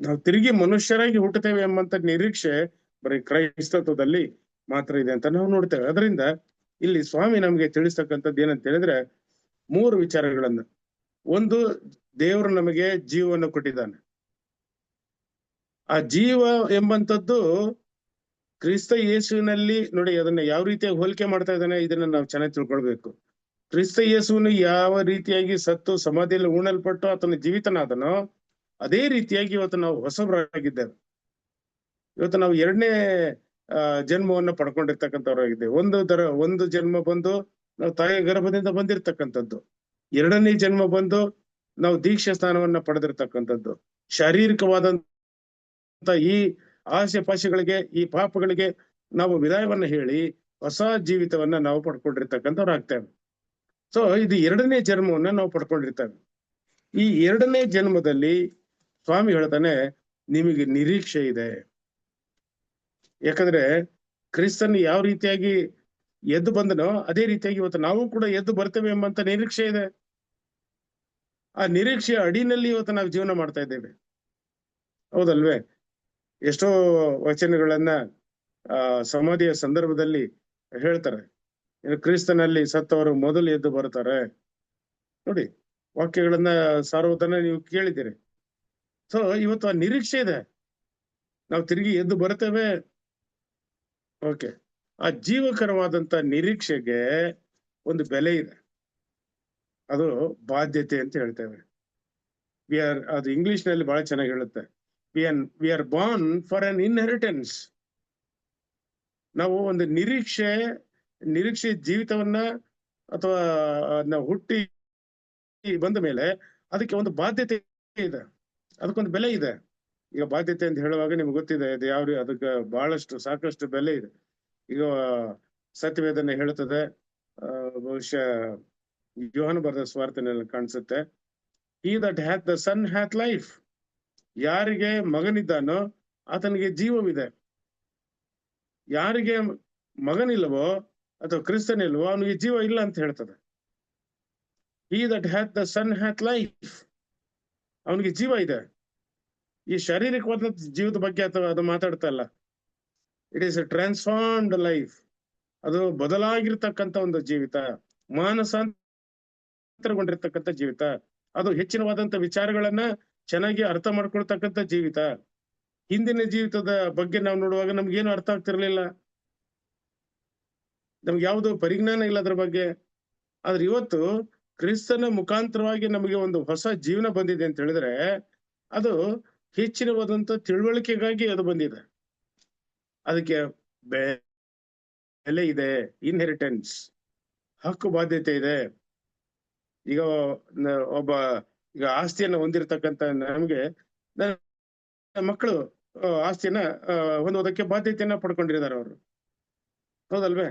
ನಾವು ತಿರುಗಿ ಮನುಷ್ಯರಾಗಿ ಹುಟ್ಟುತ್ತೇವೆ ಎಂಬಂತ ನಿರೀಕ್ಷೆ ಬರೀ ಕ್ರೈಸ್ತತ್ವದಲ್ಲಿ ಮಾತ್ರ ಇದೆ ಅಂತ ನಾವು ನೋಡ್ತೇವೆ. ಅದರಿಂದ ಇಲ್ಲಿ ಸ್ವಾಮಿ ನಮ್ಗೆ ತಿಳಿಸ್ತಕ್ಕಂಥದ್ದು ಏನಂತ ಹೇಳಿದ್ರೆ 3 ವಿಚಾರಗಳನ್ನ. ಒಂದು, ದೇವರು ನಮಗೆ ಜೀವವನ್ನು ಕೊಟ್ಟಿದ್ದಾನೆ. ಆ ಜೀವ ಎಂಬಂಥದ್ದು ಕ್ರಿಸ್ತ ಯೇಸುವಿನಲ್ಲಿ, ನೋಡಿ ಅದನ್ನ ಯಾವ ರೀತಿಯಾಗಿ ಹೋಲಿಕೆ ಮಾಡ್ತಾ ಇದ್ದಾನೆ, ಇದನ್ನ ನಾವು ಚೆನ್ನಾಗಿ ತಿಳ್ಕೊಳ್ಬೇಕು. ಕ್ರಿಸ್ತ ಯೇಸುವನ್ನು ಯಾವ ರೀತಿಯಾಗಿ ಸತ್ತು ಸಮಾಧಿಯಲ್ಲಿ ಉಣಲ್ಪಟ್ಟು ಆತನ ಜೀವಿತನಾದನೋ, ಅದೇ ರೀತಿಯಾಗಿ ಇವತ್ತು ನಾವು ಹೊಸಬರಾಗಿದ್ದೇವೆ. ಇವತ್ತು ನಾವು 2ನೇ ಜನ್ಮವನ್ನ ಪಡ್ಕೊಂಡಿರ್ತಕ್ಕಂಥವ್ರಾಗಿದ್ದೇವೆ. ಒಂದು ಜನ್ಮ ಬಂದು ನಾವು ತಾಯಿಯ ಗರ್ಭದಿಂದ ಬಂದಿರತಕ್ಕಂಥದ್ದು. 2ನೇ ಜನ್ಮ ಬಂದು ನಾವು ದೀಕ್ಷಾ ಸ್ಥಾನವನ್ನ ಪಡೆದಿರ್ತಕ್ಕಂಥದ್ದು. ಶಾರೀರಿಕವಾದಂತ ಈ ಆಸೆ ಪಾಶೆಗಳಿಗೆ, ಈ ಪಾಪಗಳಿಗೆ ನಾವು ವಿದಾಯವನ್ನ ಹೇಳಿ ಹೊಸ ಜೀವಿತವನ್ನ ನಾವು ಪಡ್ಕೊಂಡಿರ್ತಕ್ಕಂಥವ್ರಾಗ್ತೇವೆ. ಸೊ ಇದು 2ನೇ ಜನ್ಮವನ್ನ ನಾವು ಪಡ್ಕೊಂಡಿರ್ತೇವೆ. ಈ 2ನೇ ಜನ್ಮದಲ್ಲಿ ಸ್ವಾಮಿ ಹೇಳ್ತಾನೆ, ನಿಮಗೆ ನಿರೀಕ್ಷೆ ಇದೆ. ಯಾಕಂದ್ರೆ ಕ್ರಿಸ್ತನ್ ಯಾವ ರೀತಿಯಾಗಿ ಎದ್ದು ಬಂದನೋ ಅದೇ ರೀತಿಯಾಗಿ ಇವತ್ತು ನಾವು ಕೂಡ ಎದ್ದು ಬರ್ತೇವೆ ಎಂಬಂತ ನಿರೀಕ್ಷೆ ಇದೆ. ಆ ನಿರೀಕ್ಷೆಯ ಅಡಿನಲ್ಲಿ ಇವತ್ತು ನಾವು ಜೀವನ ಮಾಡ್ತಾ ಇದ್ದೇವೆ, ಹೌದಲ್ವೇ? ಎಷ್ಟೋ ವಚನಗಳನ್ನ ಸಮಾಧಿಯ ಸಂದರ್ಭದಲ್ಲಿ ಹೇಳ್ತಾರೆ, ಕ್ರಿಸ್ತನಲ್ಲಿ ಸತ್ತವರು ಮೊದಲು ಎದ್ದು ಬರ್ತಾರೆ. ನೋಡಿ, ವಾಕ್ಯಗಳನ್ನ ಸಾರುವುದನ್ನ ನೀವು ಕೇಳಿದ್ದೀರಿ. ಸೊ ಇವತ್ತು ಆ ನಿರೀಕ್ಷೆ ಇದೆ, ನಾವು ತಿರುಗಿ ಎದ್ದು ಬರ್ತೇವೆ. ಓಕೆ, ಆ ಜೀವಕರವಾದಂತ ನಿರೀಕ್ಷೆಗೆ ಒಂದು ಬೆಲೆ ಇದೆ, ಅದು ಬಾಧ್ಯತೆ ಅಂತ ಹೇಳ್ತೇವೆ. ಅದು ಇಂಗ್ಲಿಷ್ ನಲ್ಲಿ ಬಹಳ ಚೆನ್ನಾಗಿ ಹೇಳುತ್ತೆ, we are born for an inheritance. ನಾವು ಒಂದು ನಿರೀಕ್ಷೆ ಜೀವಿತವನ್ನ ಅಥವಾ ನಾವು ಹುಟ್ಟಿ ಬಂದ ಮೇಲೆ ಅದಕ್ಕೆ ಒಂದು ಬಾಧ್ಯತೆ ಇದೆ, ಅದಕ್ಕೊಂದು ಬೆಲೆ ಇದೆ. ಈಗ ಬಾಧ್ಯತೆ ಅಂತ ಹೇಳುವಾಗ ನಿಮ್ಗೆ ಗೊತ್ತಿದೆ, ಇದು ಅದಕ್ಕೆ ಸಾಕಷ್ಟು ಬೆಲೆ ಇದೆ. ಈಗ ಸತ್ಯವೇದನೆ ಹೇಳುತ್ತದೆ, ಬಹುಶಃ ಯೋಹಾನ ಬರೆದ ಸುವಾರ್ತೆನಲ್ಲಿ ಕಾಣಿಸುತ್ತೆ, he that hath the son hath life. ಯಾರಿಗೆ ಮಗನಿದ್ದಾನೋ ಆತನಿಗೆ ಜೀವವಿದೆ. ಯಾರಿಗೆ ಮಗನಿಲ್ಲವೋ ಅಥವಾ ಕ್ರಿಸ್ತನಿಲ್ವೋ ಅವನಿಗೆ ಜೀವ ಇಲ್ಲ ಅಂತ ಹೇಳ್ತದೆ. he that hath the son hath life. ಅವನಿಗೆ ಜೀವ ಇದೆ. ಈ ಶಾರೀರಿಕವಾದ ಜೀವದ ಬಗ್ಗೆ ಅಥವಾ ಅದು ಮಾತಾಡ್ತಾ ಇಲ್ಲ. It is A transformed life. ಅದು ಬದಲಾಗಿರ್ತಕ್ಕಂಥ ಒಂದು ಜೀವಿತ, ಮಾನಸಾಂತರಗೊಂಡಿರ್ತಕ್ಕಂಥ ಜೀವಿತ, ಅದು ಹೆಚ್ಚಿನವಾದಂತ ವಿಚಾರಗಳನ್ನ ಚೆನ್ನಾಗಿ ಅರ್ಥ ಮಾಡ್ಕೊಳ್ತಕ್ಕಂಥ ಜೀವಿತ. ಹಿಂದಿನ ಜೀವಿತದ ಬಗ್ಗೆ ನಾವು ನೋಡುವಾಗ ನಮ್ಗೇನು ಅರ್ಥ ಆಗ್ತಿರ್ಲಿಲ್ಲ, ನಮ್ಗೆ ಯಾವುದು ಪರಿಜ್ಞಾನ ಇಲ್ಲ ಅದ್ರ ಬಗ್ಗೆ. ಆದ್ರೆ ಇವತ್ತು ಕ್ರಿಸ್ತನ ಮುಖಾಂತರವಾಗಿ ನಮಗೆ ಒಂದು ಹೊಸ ಜೀವನ ಬಂದಿದೆ ಅಂತ ಹೇಳಿದ್ರೆ ಅದು ಹೆಚ್ಚಿನವಾದಂತ ತಿಳುವಳಿಕೆಗಾಗಿ ಅದು ಬಂದಿದೆ. ಅದಕ್ಕೆ ಬೆಲೆ ಇದೆ, ಇನ್ಹೆರಿಟೆನ್ಸ್, ಹಕ್ಕು ಬಾಧ್ಯತೆ ಇದೆ. ಈಗ ಒಬ್ಬ ಈಗ ಆಸ್ತಿಯನ್ನ ಹೊಂದಿರತಕ್ಕಂತ ನಮ್ಗೆ ಮಕ್ಕಳು ಆಸ್ತಿಯನ್ನ ಹೊಂದೋದಕ್ಕೆ ಬಾಧ್ಯತೆಯನ್ನ ಪಡ್ಕೊಂಡಿದ್ದಾರೆ ಅವರು, ಹೌದಲ್ವೇ?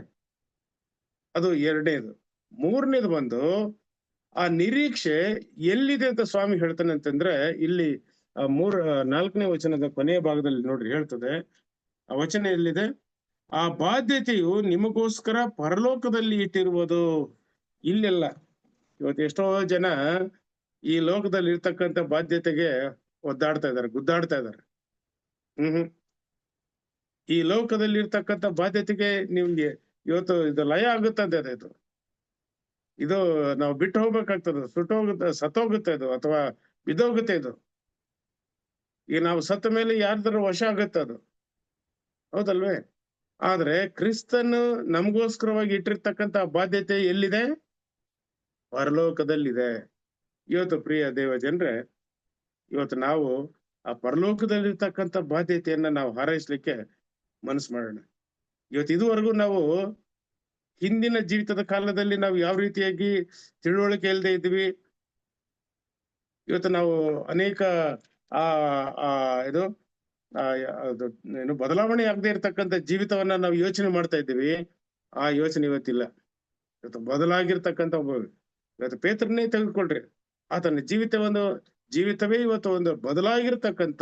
ಅದು ಎರಡನೇದು. ಮೂರನೇದು ಬಂದು ಆ ನಿರೀಕ್ಷೆ ಎಲ್ಲಿದೆ ಅಂತ ಸ್ವಾಮಿ ಹೇಳ್ತಾನೆ ಅಂತಂದ್ರೆ, ಇಲ್ಲಿ 4ನೇ ವಚನದ ಕೊನೆಯ ಭಾಗದಲ್ಲಿ ನೋಡ್ರಿ ಹೇಳ್ತದೆ. ಆ ವಚನ ಎಲ್ಲಿದೆ? ಆ ಬಾಧ್ಯತೆಯು ನಿಮಗೋಸ್ಕರ ಪರಲೋಕದಲ್ಲಿ ಇಟ್ಟಿರುವುದು, ಇಲ್ಲೆಲ್ಲ. ಇವತ್ತು ಎಷ್ಟೋ ಜನ ಈ ಲೋಕದಲ್ಲಿ ಇರ್ತಕ್ಕಂಥ ಬಾಧ್ಯತೆಗೆ ಒದ್ದಾಡ್ತಾ ಇದಾರೆ, ಗುದ್ದಾಡ್ತಾ ಇದಾರೆ. ಈ ಲೋಕದಲ್ಲಿ ಇರ್ತಕ್ಕಂಥ ಬಾಧ್ಯತೆಗೆ ನಿಮ್ಗೆ ಇವತ್ತು ಇದು ಲಯ ಆಗುತ್ತದೆ. ಇದು ನಾವು ಬಿಟ್ಟು ಹೋಗ್ಬೇಕಾಗ್ತದೆ, ಸತ್ತೋಗುತ್ತೆ ಇದು, ಅಥವಾ ಬಿದ್ದೋಗುತ್ತೆ ಇದು. ಈಗ ನಾವು ಸತ್ತ ಮೇಲೆ ಯಾರ್ದಾರ ವಶ ಆಗುತ್ತೆ ಅದು, ಹೌದಲ್ವೇ? ಆದ್ರೆ ಕ್ರಿಸ್ತನು ನಮಗೋಸ್ಕರವಾಗಿ ಇಟ್ಟಿರ್ತಕ್ಕಂಥ ಬಾಧ್ಯತೆ ಎಲ್ಲಿದೆ? ಪರಲೋಕದಲ್ಲಿದೆ. ಇವತ್ತು ಪ್ರಿಯ ದೇವ ಜನರೇ, ಇವತ್ತು ನಾವು ಆ ಪರಲೋಕದಲ್ಲಿರ್ತಕ್ಕಂಥ ಬಾಧ್ಯತೆಯನ್ನ ನಾವು ಹಾರೈಸ್ಲಿಕ್ಕೆ ಮನಸ್ಸು ಮಾಡೋಣ. ಇವತ್ತು ಇದುವರೆಗೂ ನಾವು ಹಿಂದಿನ ಜೀವಿತದ ಕಾಲದಲ್ಲಿ ನಾವು ಯಾವ ರೀತಿಯಾಗಿ ತಿಳುವಳಿಕೆ ಇಲ್ಲದೆ ಇದ್ವಿ, ಇವತ್ತು ನಾವು ಅನೇಕ ಏನು ಬದಲಾವಣೆ ಆಗದೆ ಇರ್ತಕ್ಕಂಥ ಜೀವಿತವನ್ನ ನಾವು ಯೋಚನೆ ಮಾಡ್ತಾ ಇದ್ದೀವಿ. ಆ ಯೋಚನೆ ಇವತ್ತಿಲ್ಲ. ಇವತ್ತು ಬದಲಾಗಿರ್ತಕ್ಕಂಥ ಇವತ್ತು ಪೇತ್ರನೇ ತೆಗೆದುಕೊಳ್ರಿ, ಆತನ ಜೀವಿತವೇ ಇವತ್ತು ಒಂದು ಬದಲಾಗಿರ್ತಕ್ಕಂಥ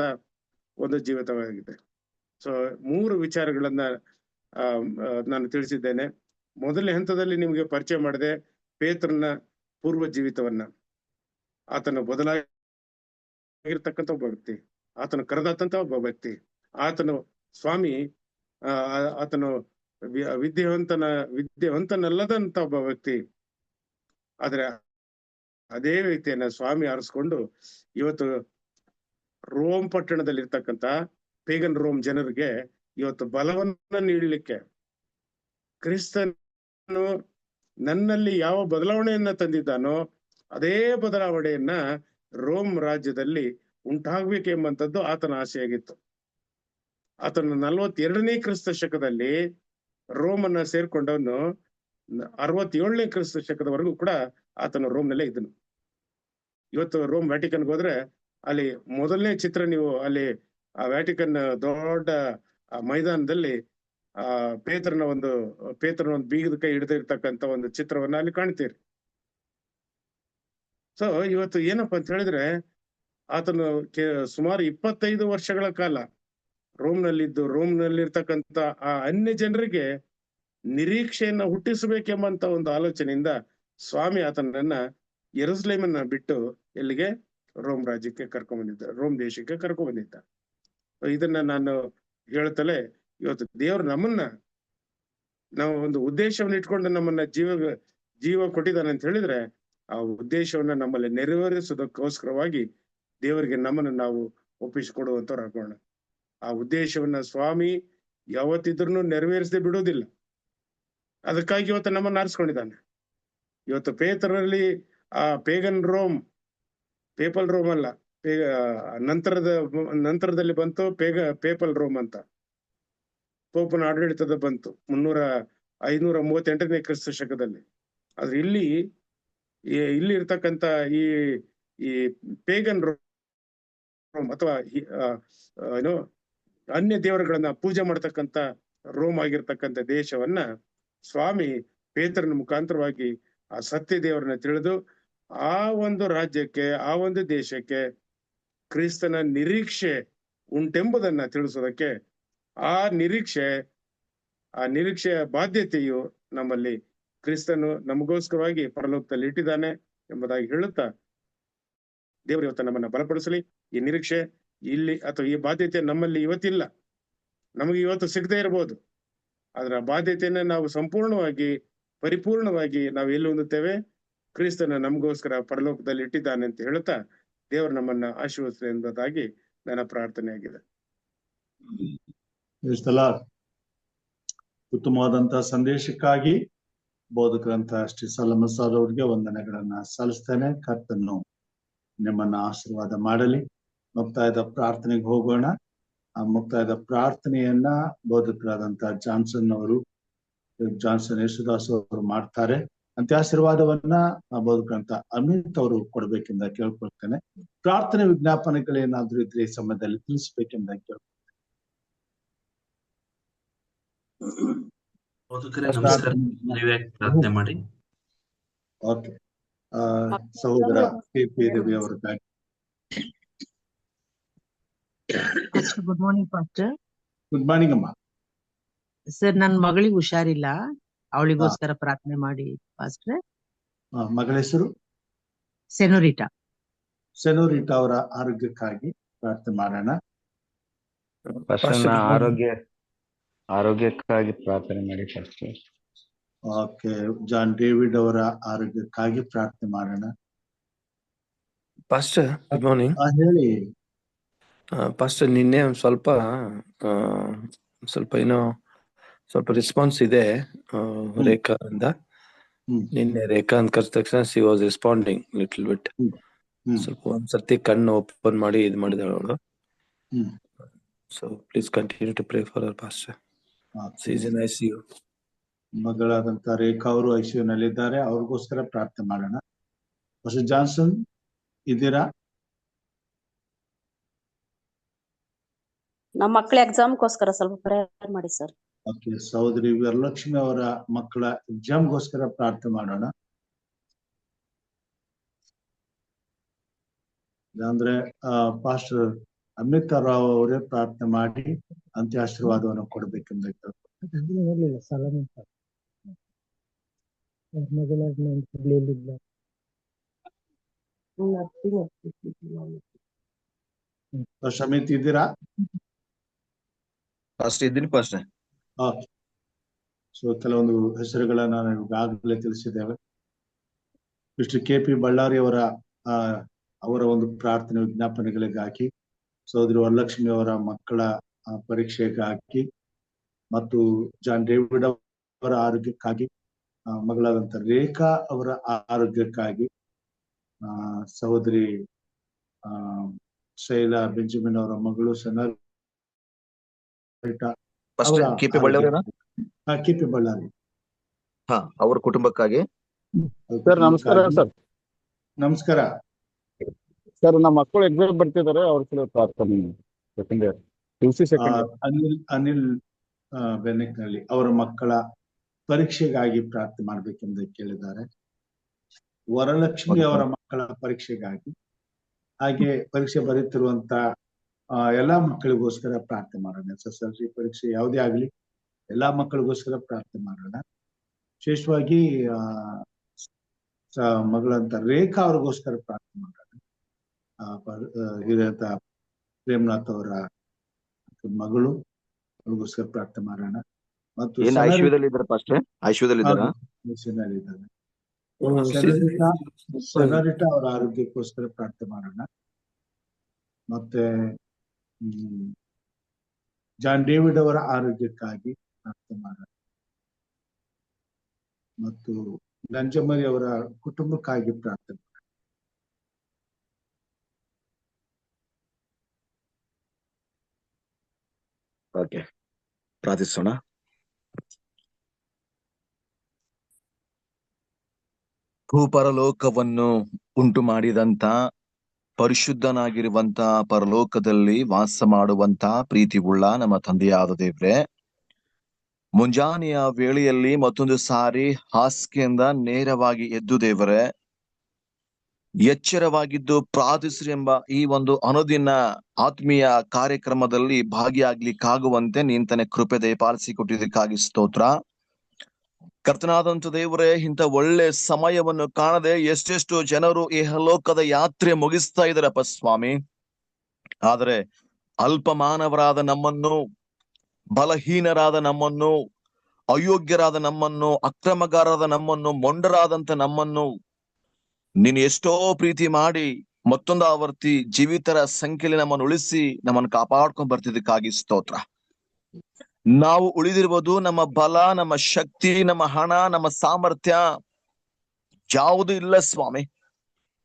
ಒಂದು ಜೀವಿತವಾಗಿದೆ. ಸೊ 3 ವಿಚಾರಗಳನ್ನ ನಾನು ತಿಳಿಸಿದ್ದೇನೆ. ಮೊದಲನೇ ಹಂತದಲ್ಲಿ ನಿಮ್ಗೆ ಪರಿಚಯ ಮಾಡಿದೆ ಪೇತ್ರನ ಪೂರ್ವ ಜೀವಿತವನ್ನ. ಆತನ ಬದಲಾಗಿರ್ತಕ್ಕಂಥ ಒಬ್ಬ ವ್ಯಕ್ತಿ, ಆತನು ಕರೆದಾತಂತ ಒಬ್ಬ ವ್ಯಕ್ತಿ, ಆತನು ಸ್ವಾಮಿ, ಆತನು ವಿದ್ಯಾವಂತನಲ್ಲದಂತ ಒಬ್ಬ ವ್ಯಕ್ತಿ. ಆದ್ರೆ ಅದೇ ವ್ಯಕ್ತಿಯನ್ನ ಸ್ವಾಮಿ ಆರಿಸ್ಕೊಂಡು ಇವತ್ತು ರೋಮ್ ಪಟ್ಟಣದಲ್ಲಿ ಇರ್ತಕ್ಕಂಥ ಪೇಗನ್ ರೋಮ್ ಜನರಿಗೆ ಇವತ್ತು ಬಲವನ್ನ ನೀಡಲಿಕ್ಕೆ, ಕ್ರಿಸ್ತನು ನನ್ನಲ್ಲಿ ಯಾವ ಬದಲಾವಣೆಯನ್ನ ತಂದಿದ್ದಾನೋ ಅದೇ ಬದಲಾವಣೆಯನ್ನ ರೋಮ್ ರಾಜ್ಯದಲ್ಲಿ ಉಂಟಾಗ್ಬೇಕೆಂಬಂಥದ್ದು ಆತನ ಆಸೆಯಾಗಿತ್ತು. ಆತನ 42ನೇ ಕ್ರಿಸ್ತ ಶಕದಲ್ಲಿ ರೋಮನ್ನ ಸೇರ್ಕೊಂಡವನು 67ನೇ ಕ್ರಿಸ್ತ ಶಕದವರೆಗೂ ಕೂಡ ಆತನು ರೋಮ್ನಲ್ಲೇ ಇದ್ದನು. ಇವತ್ತು ರೋಮ್ ವ್ಯಾಟಿಕನ್ಗೆ ಹೋದ್ರೆ ಅಲ್ಲಿ ಮೊದಲನೇ ಚಿತ್ರ ನೀವು ಅಲ್ಲಿ ಆ ವ್ಯಾಟಿಕನ್ ದೊಡ್ಡ ಮೈದಾನದಲ್ಲಿ ಪೇತ್ರನ ಒಂದು ಬೀಗದ ಕೈ ಹಿಡಿದಿರ್ತಕ್ಕಂಥ ಒಂದು ಚಿತ್ರವನ್ನ ಅಲ್ಲಿ ಕಾಣ್ತೀರಿ. ಸೊ ಇವತ್ತು ಏನಪ್ಪಾ ಅಂತ ಹೇಳಿದ್ರೆ, ಆತನು ಸುಮಾರು 25 ವರ್ಷಗಳ ಕಾಲ ರೋಮ್ನಲ್ಲಿರ್ತಕ್ಕಂಥ ಆ ಅನ್ಯ ಜನರಿಗೆ ನಿರೀಕ್ಷೆಯನ್ನ ಹುಟ್ಟಿಸಬೇಕೆಂಬಂತ ಒಂದು ಆಲೋಚನೆಯಿಂದ ಸ್ವಾಮಿ ಆತನನ್ನ ಯೆರೂಸಲೇಮನ್ನ ಬಿಟ್ಟು ಎಲ್ಲಿಗೆ? ರೋಮ್ ರಾಜ್ಯಕ್ಕೆ ರೋಮ್ ದೇಶಕ್ಕೆ ಕರ್ಕೊಂಡ್ಬಂದಿದ್ದ. ಇದನ್ನ ನಾನು ಹೇಳ್ತಲೇ, ಇವತ್ತು ದೇವರು ನಾವು ಒಂದು ಉದ್ದೇಶವನ್ನ ಇಟ್ಕೊಂಡು ನಮ್ಮನ್ನ ಜೀವ ಕೊಟ್ಟಿದ್ದಾನೆ ಅಂತ ಹೇಳಿದ್ರೆ, ಆ ಉದ್ದೇಶವನ್ನ ನಮ್ಮಲ್ಲಿ ನೆರವೇರಿಸೋದಕ್ಕೋಸ್ಕರವಾಗಿ ದೇವರಿಗೆ ನಮ್ಮನ್ನು ನಾವು ಒಪ್ಪಿಸಿಕೊಡುವಂತವ್ರು ಹಾಕೋಣ. ಆ ಉದ್ದೇಶವನ್ನ ಸ್ವಾಮಿ ಯಾವತ್ತಿದ್ರೂ ನೆರವೇರಿಸದೆ ಬಿಡೋದಿಲ್ಲ. ಅದಕ್ಕಾಗಿ ಇವತ್ತು ನಮ್ಮನ್ನ ಆರಿಸ್ಕೊಂಡಿದ್ದಾನೆ. ಇವತ್ತು ಪೇತ್ರನಲ್ಲಿ ಆ ಪೇಪಲ್ ರೋಮ್ ಅಲ್ಲ, ನಂತರದಲ್ಲಿ ಬಂತು ಪೇಪಲ್ ರೋಮ್ ಅಂತ, ಪೋಪನ ಆಡಳಿತದ ಬಂತು 538ನೇ ಕ್ರಿಸ್ತ ಶಕದಲ್ಲಿ. ಆದ್ರೆ ಇಲ್ಲಿ ಇರ್ತಕ್ಕಂಥ ಈ ಪೇಗನ್ ರೋಮ್ ಅಥವಾ ಏನೋ ಅನ್ಯ ದೇವರುಗಳನ್ನ ಪೂಜೆ ಮಾಡ್ತಕ್ಕಂಥ ರೋಮ್ ಆಗಿರ್ತಕ್ಕಂಥ ದೇಶವನ್ನ ಸ್ವಾಮಿ ಪೇತ್ರನ ಮುಖಾಂತರವಾಗಿ ಆ ಸತ್ಯ ದೇವರನ್ನ ತಿಳಿದು ಆ ಒಂದು ರಾಜ್ಯಕ್ಕೆ, ಆ ಒಂದು ದೇಶಕ್ಕೆ ಕ್ರಿಸ್ತನ ನಿರೀಕ್ಷೆ ಉಂಟೆಂಬುದನ್ನ ತಿಳಿಸೋದಕ್ಕೆ, ಆ ನಿರೀಕ್ಷೆಯ ಬಾಧ್ಯತೆಯು ನಮ್ಮಲ್ಲಿ ಕ್ರಿಸ್ತನು ನಮಗೋಸ್ಕರವಾಗಿ ಪರಲೋಕದಲ್ಲಿ ಇಟ್ಟಿದ್ದಾನೆ ಎಂಬುದಾಗಿ ಹೇಳುತ್ತಾ, ದೇವರು ಇವತ್ತು ನಮ್ಮನ್ನ ಬಲಪಡಿಸಲಿ. ಈ ನಿರೀಕ್ಷೆ ಇಲ್ಲಿ ಅಥವಾ ಈ ಬಾಧ್ಯತೆ ನಮ್ಮಲ್ಲಿ ಇವತ್ತಿಲ್ಲ, ನಮಗೆ ಇವತ್ತು ಸಿಗದೆ ಇರಬಹುದು. ಆದ್ರೆ ಆ ಬಾಧ್ಯತೆಯನ್ನ ನಾವು ಸಂಪೂರ್ಣವಾಗಿ ಪರಿಪೂರ್ಣವಾಗಿ ನಾವು ಎಲ್ಲಿ ಹೊಂದುತ್ತೇವೆ? ಕ್ರಿಸ್ತನ ನಮಗೋಸ್ಕರ ಪರಲೋಕದಲ್ಲಿ ಇಟ್ಟಿದ್ದಾನೆ ಅಂತ ಹೇಳುತ್ತಾ ದೇವರು ನಮ್ಮನ್ನ ಆಶೀರ್ವದಿಸಲಿ ಎಂಬುದಾಗಿ ನನ್ನ ಪ್ರಾರ್ಥನೆ ಆಗಿದೆ. ಉತ್ತಮವಾದಂತಹ ಸಂದೇಶಕ್ಕಾಗಿ ಬೋಧಕರಂತಹ ಶ್ರೀ ಸಲಮಸಾದ್ ಅವರಿಗೆ ವಂದನೆಗಳನ್ನ ಸಲ್ಲಿಸ್ತೇನೆ. ಕರ್ತನು ನಿಮ್ಮನ್ನ ಆಶೀರ್ವಾದ ಮಾಡಲಿ. ಮುಕ್ತಾಯದ ಪ್ರಾರ್ಥನೆಗೆ ಹೋಗೋಣ. ಆ ಮುಕ್ತಾಯದ ಪ್ರಾರ್ಥನೆಯನ್ನ ಬೋಧಕರಾದಂತಹ ಜಾನ್ಸನ್ ಅವರು ಜಾನ್ಸನ್ ಯೇಸುದಾಸ್ ಅವರು ಮಾಡ್ತಾರೆ. ಅಂತ್ಯಾಶೀರ್ವಾದವನ್ನ ಬೋಧಕರಂತ ಅಮಿತ್ ಅವರು ಕೊಡ್ಬೇಕೆಂದ ಕೇಳ್ಕೊಳ್ತೇನೆ. ಪ್ರಾರ್ಥನೆ ವಿಜ್ಞಾಪನೆಗಳೇನಾದ್ರೂ ಇದ್ರೆ ಈ ಸಮಯದಲ್ಲಿ ತಿಳಿಸ್ಬೇಕೆಂದ ಕೇಳ್ಕೊಳ್ತೇನೆ. ಪ್ರಾರ್ಥನೆ ಮಾಡಿ. ಓಕೆ, ಸಹೋದರ KP ರವಿ ಅವರಿಗಾಗಿ. Good morning pastor. Good morning ಅಮ್ಮ. ಸರ್, ನನ್ನ ಮಗಳಿಗೆ ಹುಷಾರಿಲ್ಲ, ಅವಳಿಗೋಸ್ಕರ ಪ್ರಾರ್ಥನೆ ಮಾಡಿ ಪಾಸ್ಟರ್. ಮಗಳ ಹೆಸರು ಸೆನೋರಿಟಾ. ಸೆನೋರಿಟಾ ಅವರ ಆರೋಗ್ಯಕ್ಕಾಗಿ ಪ್ರಾರ್ಥನೆ ಮಾಡೋಣ. ಆರೋಗ್ಯಕ್ಕಾಗಿ ಪ್ರಾರ್ಥನೆ ಮಾಡಿ ಪಾಸ್ಟರ್. ಓಕೆ, ಜಾನ್ ಡೇವಿಡ್ ಅವರ ಆರೋಗ್ಯಕ್ಕಾಗಿ ಪ್ರಾರ್ಥನೆ ಮಾಡೋಣ. Pastor good morning. ಹೇಳಿ ಪಾಸ್ಟರ್, ನಿನ್ನೆ ಒಂದ್ ಸ್ವಲ್ಪ ಏನೋ ಸ್ವಲ್ಪ ರೆಸ್ಪಾನ್ಸ್ ಇದೆ ರೇಖಾ ಇಂದ. ನಿನ್ನೆ ರೇಖಾ ಅಂತ ಕರೆದ ತಕ್ಷಣ she was responding little bit. ಸ್ವಲ್ಪ ಒಂದ್ಸರ್ತಿ ಕಣ್ಣು ಓಪನ್ ಮಾಡಿ ಇದು ಮಾಡಿದಾಳೆ ಅವಳು. So please continue to pray for her pastor. She is in ICU. ಮಗಳಾದಂತ ರೇಖಾ ಅವರು ICU ನಲ್ಲಿದ್ದಾರೆ, ಅವ್ರಿಗೋಸ್ಕರ ಪ್ರಾರ್ಥನೆ ಮಾಡೋಣ. ಪಾಸ್ಟರ್ ಜಾನ್ಸನ್ ಇದ್ದೀರಾ? ನಮ್ಮ ಮಕ್ಕಳ ಎಕ್ಸಾಮ್ಗೋಸ್ಕರ ಸ್ವಲ್ಪ ಪ್ರೇಯರ್ ಮಾಡಿ ಸರ್. ಓಕೆ, ಸಹೋದರಿ ವರಲಕ್ಷ್ಮಿ ಅವರ ಮಕ್ಕಳ ಎಕ್ಸಾಮ್ಗೋಸ್ಕರ ಪ್ರಾರ್ಥನೆ ಮಾಡೋಣ. ಅಂದ್ರೆ ಪಾಸ್ಟರ್ ಅಮಿತ್ ರಾವ್ ಅವರೇ ಪ್ರಾರ್ಥನೆ ಮಾಡಿ ಅಂತ್ಯಾಶೀರ್ವಾದವನ್ನು ಕೊಡ್ಬೇಕೆಂದು ಅಮಿತ್ ಇದ್ದೀರಾ? ಇದ್ದೀನಿ ಪಾಸ್ಟರ್. ಸೊ ಕೆಲವೊಂದು ಹೆಸರುಗಳನ್ನ ನಾವು ಈಗಾಗಲೇ ತಿಳಿಸಿದ್ದೇವೆ. ಮಿಸ್ಟರ್ KP ಬಳ್ಳಾರಿ ಅವರ ಒಂದು ಪ್ರಾರ್ಥನೆ ವಿಜ್ಞಾಪನೆಗಳಿಗಾಗಿ, ಸಹೋದರಿ ವರಲಕ್ಷ್ಮಿ ಅವರ ಮಕ್ಕಳ ಪರೀಕ್ಷೆಗಾಗಿ ಮತ್ತು ಜಾನ್ ಡೇವಿಡ್ ಅವರ ಆರೋಗ್ಯಕ್ಕಾಗಿ, ಮಗಳಾದಂತ ರೇಖಾ ಅವರ ಆರೋಗ್ಯಕ್ಕಾಗಿ, ಸಹೋದರಿ ಶೈಲಾ ಬೆಂಜಮಿನ್ ಅವರ ಮಗಳು KP ಬಳ್ಳಾರಿ ಅವರ ಕುಟುಂಬಕ್ಕಾಗಿ. ಸರ್ ನಮಸ್ಕಾರ. ಸರ್ ನಮಸ್ಕಾರ ಸರ್, ನಮ್ಮ ಮಕ್ಕಳು ಎಕ್ಸಾಮ್ ಬರ್ತಿದ್ದಾರೆ, ಅವ್ರ ಸಲ ಪ್ರಾರ್ಥನೆ. ಅನಿಲ್ ಬೆನ್ನಕ್ನಲ್ಲಿ ಅವರ ಮಕ್ಕಳ ಪರೀಕ್ಷೆಗಾಗಿ ಪ್ರಾರ್ಥನೆ ಮಾಡ್ಬೇಕೆಂದು ಕೇಳಿದ್ದಾರೆ. ವರಲಕ್ಷ್ಮಿ ಅವರ ಮಕ್ಕಳ ಪರೀಕ್ಷೆಗಾಗಿ, ಹಾಗೆ ಪರೀಕ್ಷೆ ಬರೀತಿರುವಂತ ಎಲ್ಲಾ ಮಕ್ಕಳಿಗೋಸ್ಕರ ಪ್ರಾರ್ಥನೆ ಮಾಡೋಣ. SSLC ಪರೀಕ್ಷೆ ಯಾವುದೇ ಆಗ್ಲಿ ಎಲ್ಲಾ ಮಕ್ಕಳಿಗೋಸ್ಕರ ಪ್ರಾರ್ಥನೆ ಮಾಡೋಣ. ವಿಶೇಷವಾಗಿ ಮಗಳಂತ ರೇಖಾ ಅವ್ರಿಗೋಸ್ಕರ ಪ್ರಾರ್ಥನೆ ಮಾಡೋಣ. ಹಿರಿಯಂತ ಪ್ರೇಮನಾಥ್ ಅವರ ಮಗಳು, ಅವ್ರಿಗೋಸ್ಕರ ಪ್ರಾರ್ಥನೆ ಮಾಡೋಣ. ಮತ್ತು ಸೆನೋರಿಟಾ ಅವರ ಆರೋಗ್ಯಕ್ಕೋಸ್ಕರ ಪ್ರಾರ್ಥನೆ ಮಾಡೋಣ. ಮತ್ತೆ ಜಾನ್ ಡೇವಿಡ್ ಅವರ ಆರೋಗ್ಯಕ್ಕಾಗಿ ಪ್ರಾರ್ಥನೆ ಮಾಡೋಣ. ಮತ್ತು ನಂಜಮರಿ ಅವರ ಕುಟುಂಬಕ್ಕಾಗಿ ಪ್ರಾರ್ಥನೆ ಮಾಡೋಣ. ಓಕೆ, ಪ್ರಾರ್ಥಿಸೋಣ. ಭೂಪರಲೋಕವನ್ನು ಉಂಟು ಮಾಡಿದಂತ, ಪರಿಶುದ್ಧನಾಗಿರುವಂತ, ಪರಲೋಕದಲ್ಲಿ ವಾಸ ಮಾಡುವಂತ ಪ್ರೀತಿವುಳ್ಳ ನಮ್ಮ ತಂದೆಯಾದ ದೇವ್ರೆ, ಮುಂಜಾನೆಯ ವೇಳೆಯಲ್ಲಿ ಮತ್ತೊಂದು ಸಾರಿ ಹಾಸಿಗೆಯಿಂದ ನೇರವಾಗಿ ಎದ್ದು ದೇವರೇ, ಎಚ್ಚರವಾಗಿದ್ದು ಪ್ರಾರ್ಥಿಸ್ರಿ ಎಂಬ ಈ ಒಂದು ಅನುದಿನ ಆತ್ಮೀಯ ಕಾರ್ಯಕ್ರಮದಲ್ಲಿ ಭಾಗಿಯಾಗ್ಲಿಕ್ಕಾಗುವಂತೆ ನೀಂತನೆ ಕೃಪೆ ದಯಪಾಲಿಸಿಕೊಟ್ಟಿದ್ದಕ್ಕಾಗಿ ಸ್ತೋತ್ರ. ಕರ್ತನಾದಂತ ದೇವರೇ, ಇಂಥ ಒಳ್ಳೆ ಸಮಯವನ್ನು ಕಾಣದೆ ಎಷ್ಟೆಷ್ಟು ಜನರು ಈ ಲೋಕದ ಯಾತ್ರೆ ಮುಗಿಸ್ತಾ ಇದ್ದಾರಪ್ಪ ಸ್ವಾಮಿ. ಆದರೆ ಅಲ್ಪಮಾನವರಾದ ನಮ್ಮನ್ನು, ಬಲಹೀನರಾದ ನಮ್ಮನ್ನು, ಅಯೋಗ್ಯರಾದ ನಮ್ಮನ್ನು, ಅಕ್ರಮಗಾರರಾದ ನಮ್ಮನ್ನು, ಮೊಂಡರಾದಂತ ನಮ್ಮನ್ನು ನೀನು ಎಷ್ಟೋ ಪ್ರೀತಿ ಮಾಡಿ ಮತ್ತೊಂದು ಆವರ್ತಿ ಜೀವಿತರ ಸಂಖ್ಯೆಯಲ್ಲಿ ನಮ್ಮನ್ನು ಉಳಿಸಿ ನಮ್ಮನ್ನು ಕಾಪಾಡ್ಕೊಂಡ್ ಬರ್ತಿದ್ದಕ್ಕಾಗಿ ಸ್ತೋತ್ರ. ನಾವು ಉಳಿದಿರುವುದು ನಮ್ಮ ಬಲ, ನಮ್ಮ ಶಕ್ತಿ, ನಮ್ಮ ಹಣ, ನಮ್ಮ ಸಾಮರ್ಥ್ಯ ಯಾವುದೂ ಇಲ್ಲ ಸ್ವಾಮಿ.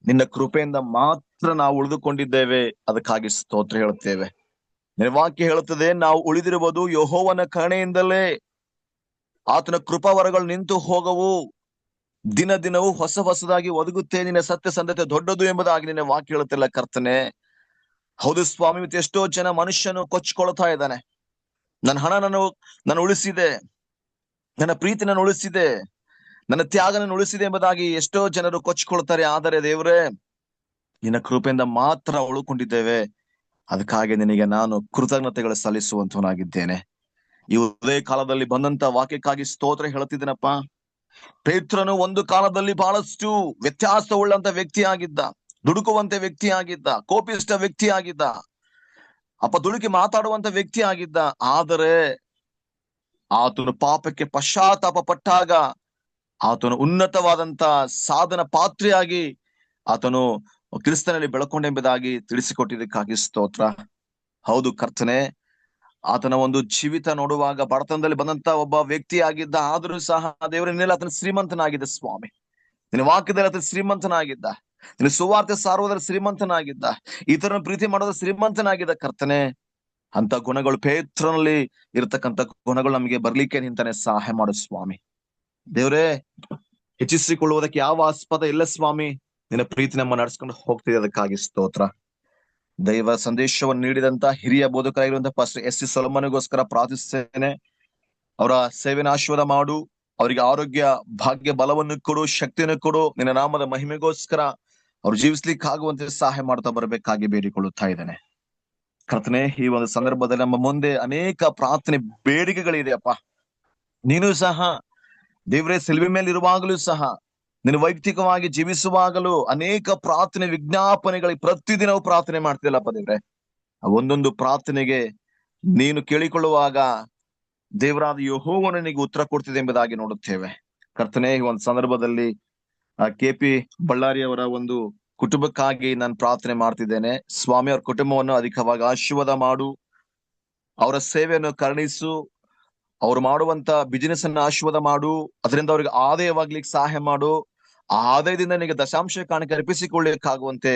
ನಿನ್ನ ಕೃಪೆಯಿಂದ ಮಾತ್ರ ನಾವು ಉಳಿದುಕೊಂಡಿದ್ದೇವೆ. ಅದಕ್ಕಾಗಿ ಸ್ತೋತ್ರ ಹೇಳುತ್ತೇವೆ. ನಿನ್ನ ವಾಕ್ಯ ಹೇಳುತ್ತದೆ, ನಾವು ಉಳಿದಿರುವುದು ಯೆಹೋವನ ಕರುಣೆಯಿಂದಲೇ. ಆತನ ಕೃಪಾವರಗಳು ನಿಂತು ಹೋಗವು, ದಿನ ದಿನವೂ ಹೊಸ ಹೊಸದಾಗಿ ಒದಗುತ್ತೆ, ನಿನ್ನ ಸತ್ಯ ಸಂಧತೆ ದೊಡ್ಡದು ಎಂಬುದಾಗಿ ನಿನ್ನ ವಾಕ್ಯ ಹೇಳುತ್ತಿಲ್ಲ ಕರ್ತನೆ. ಹೌದು ಸ್ವಾಮಿ, ಮತ್ತೆ ಎಷ್ಟೋ ಜನ ಮನುಷ್ಯನು ಕೊಚ್ಕೊಳ್ತಾ ಇದ್ದಾನೆ. ನನ್ನ ಹಣ ನಾನು ಉಳಿಸಿದೆ, ನನ್ನ ಪ್ರೀತಿ ನಾನು ಉಳಿಸಿದೆ, ನನ್ನ ತ್ಯಾಗ ನಾನು ಉಳಿಸಿದೆ ಎಂಬುದಾಗಿ ಎಷ್ಟೋ ಜನರು ಕೊಚ್ಕೊಳ್ತಾರೆ. ಆದರೆ ದೇವರೇ, ನಿನ್ನ ಕೃಪೆಯಿಂದ ಮಾತ್ರ ಉಳ್ಕೊಂಡಿದ್ದೇವೆ. ಅದಕ್ಕಾಗಿ ನಿನಗೆ ನಾನು ಕೃತಜ್ಞತೆಗಳು ಸಲ್ಲಿಸುವಂತವನಾಗಿದ್ದೇನೆ. ಈ ಉದಯ ಕಾಲದಲ್ಲಿ ಬಂದಂತ ವಾಕ್ಯಕ್ಕಾಗಿ ಸ್ತೋತ್ರ ಹೇಳ್ತಿದ್ದೇನಪ್ಪ. ಪೇತ್ರನು ಒಂದು ಕಾಲದಲ್ಲಿ ಬಹಳಷ್ಟು ವ್ಯತ್ಯಾಸವುಳ್ಳಂತ ವ್ಯಕ್ತಿಯಾಗಿದ್ದ, ದುಡುಕುವಂತ ವ್ಯಕ್ತಿಯಾಗಿದ್ದ, ಕೋಪಿಷ್ಟ ವ್ಯಕ್ತಿಯಾಗಿದ್ದ, ದುಡುಕಿ ಮಾತಾಡುವಂತ ವ್ಯಕ್ತಿ ಆಗಿದ್ದ. ಆದರೆ ಆತನು ಪಾಪಕ್ಕೆ ಪಶ್ಚಾತ್ತಾಪ ಪಟ್ಟಾಗ ಆತನು ಉನ್ನತವಾದಂತ ಸಾಧನ ಪಾತ್ರೆಯಾಗಿ ಆತನು ಕ್ರಿಸ್ತನಲ್ಲಿ ಬೆಳಕೊಂಡೆಂಬುದಾಗಿ ತಿಳಿಸಿಕೊಟ್ಟಿದ್ದಕ್ಕಾಗಿ ಸ್ತೋತ್ರ. ಹೌದು ಕರ್ತನೆ, ಆತನ ಒಂದು ಜೀವಿತ ನೋಡುವಾಗ ಬಡತನದಲ್ಲಿ ಬಂದಂತ ಒಬ್ಬ ವ್ಯಕ್ತಿ ಆಗಿದ್ದ. ಆದ್ರೂ ಸಹ ದೇವರನ್ನೆಲ್ಲ ಆತನ ಶ್ರೀಮಂತನಾಗಿದ್ದ ಸ್ವಾಮಿ. ನಿನ್ನ ವಾಕ್ಯದಲ್ಲಿ ಆತನ ಶ್ರೀಮಂತನಾಗಿದ್ದ, ನಿನ್ನ ಸುವಾರ್ತೆ ಸಾರುವುದರಲ್ಲಿ ಶ್ರೀಮಂತನಾಗಿದ್ದ, ಇತರನ ಪ್ರೀತಿ ಮಾಡೋದ್ರ ಶ್ರೀಮಂತನಾಗಿದ್ದ ಕರ್ತನೆ. ಅಂತ ಗುಣಗಳು ಪೇತ್ರನಲ್ಲಿ ಇರತಕ್ಕಂತ ಗುಣಗಳು ನಮಗೆ ಬರ್ಲಿಕ್ಕೆ ನಿಂತಾನೆ ಸಹಾಯ ಮಾಡು ಸ್ವಾಮಿ. ದೇವರೇ, ಹೆಚ್ಚಿಸಿಕೊಳ್ಳುವುದಕ್ಕೆ ಯಾವ ಆಸ್ಪದ ಇಲ್ಲ ಸ್ವಾಮಿ. ನಿನ್ನ ಪ್ರೀತಿ ನಮ್ಮ ನಡೆಸ್ಕೊಂಡು ಹೋಗ್ತಿದೆ, ಅದಕ್ಕಾಗಿ ಸ್ತೋತ್ರ. ದೈವ ಸಂದೇಶವನ್ನು ನೀಡಿದಂತ ಹಿರಿಯ ಬೋಧಕರಾಗಿರುವಂತಹ ಪಾಸ್ಟರ್ ಎಸ್ ಸಿ ಸೊಲೊಮನ್ಗೋಸ್ಕರ ಪ್ರಾರ್ಥಿಸ್ತೇನೆ. ಅವರ ಸೇವೆನ ಆಶೀರ್ವಾದ ಮಾಡು, ಅವರಿಗೆ ಆರೋಗ್ಯ ಭಾಗ್ಯ ಬಲವನ್ನು ಕೊಡು, ಶಕ್ತಿಯನ್ನು ಕೊಡು. ನಿನ್ನ ನಾಮದ ಮಹಿಮೆಗೋಸ್ಕರ ಅವ್ರು ಜೀವಿಸ್ಲಿಕ್ಕಾಗುವಂತೆ ಸಹಾಯ ಮಾಡ್ತಾ ಬರಬೇಕಾಗಿ ಬೇಡಿಕೊಳ್ಳುತ್ತಾ ಇದ್ದೇನೆ ಕರ್ತನೆ. ಈ ಒಂದು ಸಂದರ್ಭದಲ್ಲಿ ನಮ್ಮ ಮುಂದೆ ಅನೇಕ ಪ್ರಾರ್ಥನೆ ಬೇಡಿಕೆಗಳಿದೆ ಅಪ್ಪ. ನೀನು ಸಹ ದೇವರೇ ಸಿಲುಬೆ ಮೇಲೆ ಇರುವಾಗಲೂ ಸಹ, ನೀನು ವೈಯಕ್ತಿಕವಾಗಿ ಜೀವಿಸುವಾಗಲೂ ಅನೇಕ ಪ್ರಾರ್ಥನೆ ವಿಜ್ಞಾಪನೆಗಳಿಗೆ ಪ್ರತಿದಿನವೂ ಪ್ರಾರ್ಥನೆ ಮಾಡ್ತಿಲ್ಲಪ್ಪ ದೇವ್ರೆ. ಒಂದೊಂದು ಪ್ರಾರ್ಥನೆಗೆ ನೀನು ಕೇಳಿಕೊಳ್ಳುವಾಗ ದೇವರಾದ ಯೆಹೋವನು ನಿನಗೆ ಉತ್ತರ ಕೊಡ್ತಿದೆ ಎಂಬುದಾಗಿ ನೋಡುತ್ತೇವೆ ಕರ್ತನೆ. ಈ ಒಂದು ಸಂದರ್ಭದಲ್ಲಿ KP ಬಳ್ಳಾರಿ ಅವರ ಒಂದು ಕುಟುಂಬಕ್ಕಾಗಿ ನಾನು ಪ್ರಾರ್ಥನೆ ಮಾಡ್ತಿದ್ದೇನೆ ಸ್ವಾಮಿ. ಅವ್ರ ಕುಟುಂಬವನ್ನು ಅಧಿಕವಾಗಿ ಆಶೀರ್ವಾದ ಮಾಡು, ಅವರ ಸೇವೆಯನ್ನು ಕರುಣಿಸು, ಅವ್ರು ಮಾಡುವಂತ ಬಿಸಿನೆಸ್ ಅನ್ನು ಆಶೀರ್ವಾದ ಮಾಡು, ಅದರಿಂದ ಅವ್ರಿಗೆ ಆದಾಯವಾಗ್ಲಿಕ್ಕೆ ಸಹಾಯ ಮಾಡು. ಆ ಆದಾಯದಿಂದ ನಿನಗೆ ದಶಾಂಶ ಕಾಣಿಕೆ ಅರ್ಪಿಸಿಕೊಳ್ಳಿಕ್ಕಾಗುವಂತೆ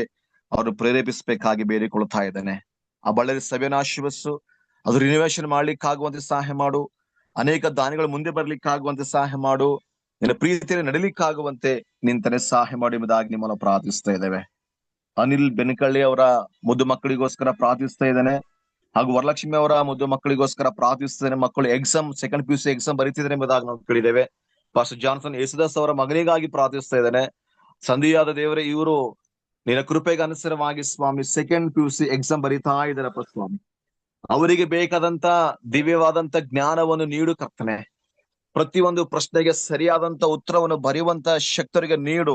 ಅವರು ಪ್ರೇರೇಪಿಸಬೇಕಾಗಿ ಬೇಡಿಕೊಳ್ತಾ ಇದ್ದೇನೆ. ಆ ಬಳ್ಳಾರಿ ಸಭೆಯನ್ನು ಆಶೀರ್ವದಿಸು, ಅದು ರಿನೋವೇಷನ್ ಮಾಡ್ಲಿಕ್ಕಾಗುವಂತೆ ಸಹಾಯ ಮಾಡು, ಅನೇಕ ದಾನಿಗಳು ಮುಂದೆ ಬರ್ಲಿಕ್ಕಾಗುವಂತೆ ಸಹಾಯ ಮಾಡು, ನಿನ್ನ ಪ್ರೀತಿಯಲ್ಲಿ ನಡೀಲಿಕ್ಕಾಗುವಂತೆ ನಿಂತನೆ ಸಹಾಯ ಮಾಡಿ ಎಂಬುದಾಗಿ ನಿಮ್ಮನ್ನು ಪ್ರಾರ್ಥಿಸ್ತಾ ಇದ್ದೇವೆ. ಅನಿಲ್ ಬೆನಕಳ್ಳಿ ಅವರ ಮುದ್ದು ಮಕ್ಕಳಿಗೋಸ್ಕರ ಪ್ರಾರ್ಥಿಸ್ತಾ ಇದ್ದೇನೆ, ಹಾಗೂ ವರಲಕ್ಷ್ಮಿ ಅವರ ಮುದ್ದು ಮಕ್ಕಳಿಗೋಸ್ಕರ ಪ್ರಾರ್ಥಿಸ್ತೇನೆ. ಮಕ್ಕಳು ಎಕ್ಸಾಮ್ ಸೆಕೆಂಡ್ PUC ಎಕ್ಸಾಮ್ ಬರೀತಿದ್ದಾರೆ ಎಂಬುದಾಗಿ ನಾವು ಕೇಳಿದ್ದೇವೆ. ಪಾಸ್ಟರ್ ಜಾನ್ಸನ್ ಯೇಸುದಾಸ್ ಅವರ ಮಗನಿಗಾಗಿ ಪ್ರಾರ್ಥಿಸ್ತಾ ಇದ್ದೇನೆ. ಸಂಧಿಯಾದ ದೇವರೇ, ಇವರು ನಿನ್ನ ಕೃಪೆಗೆ ಅನುಸಾರವಾಗಿ ಸ್ವಾಮಿ ಸೆಕೆಂಡ್ PUC ಎಕ್ಸಾಮ್ ಬರೀತಾ ಇದ್ದಾರಪ್ಪ ಸ್ವಾಮಿ. ಅವರಿಗೆ ಬೇಕಾದಂತ ದಿವ್ಯವಾದಂತ ಜ್ಞಾನವನ್ನು ನೀಡು ಕರ್ತನೆ. ಪ್ರತಿಯೊಂದು ಪ್ರಶ್ನೆಗೆ ಸರಿಯಾದಂತ ಉತ್ತರವನ್ನು ಬರೆಯುವಂತ ಶಕ್ತರಿಗೆ ನೀಡು.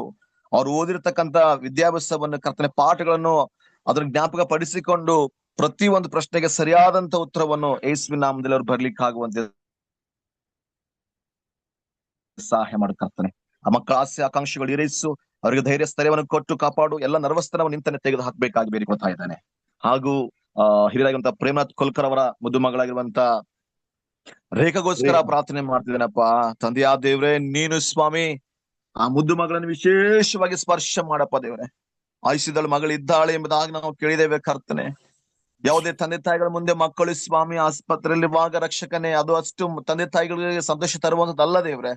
ಅವ್ರು ಓದಿರ್ತಕ್ಕಂತ ವಿದ್ಯಾಭ್ಯಾಸವನ್ನು ಕರ್ತನೆ, ಪಾಠಗಳನ್ನು ಅದನ್ನ ಜ್ಞಾಪಕ ಪಡಿಸಿಕೊಂಡು ಪ್ರತಿಯೊಂದು ಪ್ರಶ್ನೆಗೆ ಸರಿಯಾದಂತ ಉತ್ತರವನ್ನು ಯೇಸುವಿನ ನಾಮದಲ್ಲಿ ಅವ್ರು ಬರ್ಲಿಕ್ಕಾಗುವಂತೆ ಸಹಾಯ ಮಾಡು ಕರ್ತನೆ. ಆ ಮಕ್ಕಳ ಆಸೆ ಆಕಾಂಕ್ಷೆಗಳು ಈಡೇರಿಸು, ಅವರಿಗೆ ಧೈರ್ಯ ಸ್ಥೈರ್ಯವನ್ನು ಕೊಟ್ಟು ಕಾಪಾಡು. ಎಲ್ಲ ನರ್ವಸ್ತನವನ್ನು ನಿಂತನೆ ತೆಗೆದು ಹಾಕ್ಬೇಕಾಗಿ ಬೇಡಿಕೊಳ್ತಾ ಇದ್ದಾನೆ. ಹಾಗೂ ಹಿರಿಯರಾಗಿರುವಂತ ಪ್ರೇಮನಾಥ್ ಕೊಲ್ಕರ್ ಅವರ ಮುದ್ದು ಮಗಳಾಗಿರುವಂತ ರೇಖಾಗೋಸ್ಕರ ಪ್ರಾರ್ಥನೆ ಮಾಡ್ತಿದ್ದೇನಪ್ಪ. ತಂದೆಯ ದೇವ್ರೆ, ನೀನು ಸ್ವಾಮಿ ಆ ಮುದ್ದು ಮಗಳನ್ನು ವಿಶೇಷವಾಗಿ ಸ್ಪರ್ಶ ಮಾಡಪ್ಪ ದೇವ್ರೆ. ಆಯುಷ್ಯದಲ್ಲಿ ಮಗಳಿದ್ದಾಳೆ ಎಂಬುದಾಗಿ ನಾವು ಕೇಳಿದ್ದೇವೆ ಕರ್ತನೆ. ಯಾವುದೇ ತಂದೆ ತಾಯಿಗಳ ಮುಂದೆ ಮಕ್ಕಳು ಸ್ವಾಮಿ ಆಸ್ಪತ್ರೆಯಲ್ಲಿರುವಾಗ ರಕ್ಷಕನೇ, ಅದು ಅಷ್ಟು ತಂದೆ ತಾಯಿಗಳಿಗೆ ಸಂತೋಷ ತರುವಂತದ್ದಲ್ಲ ದೇವ್ರೆ.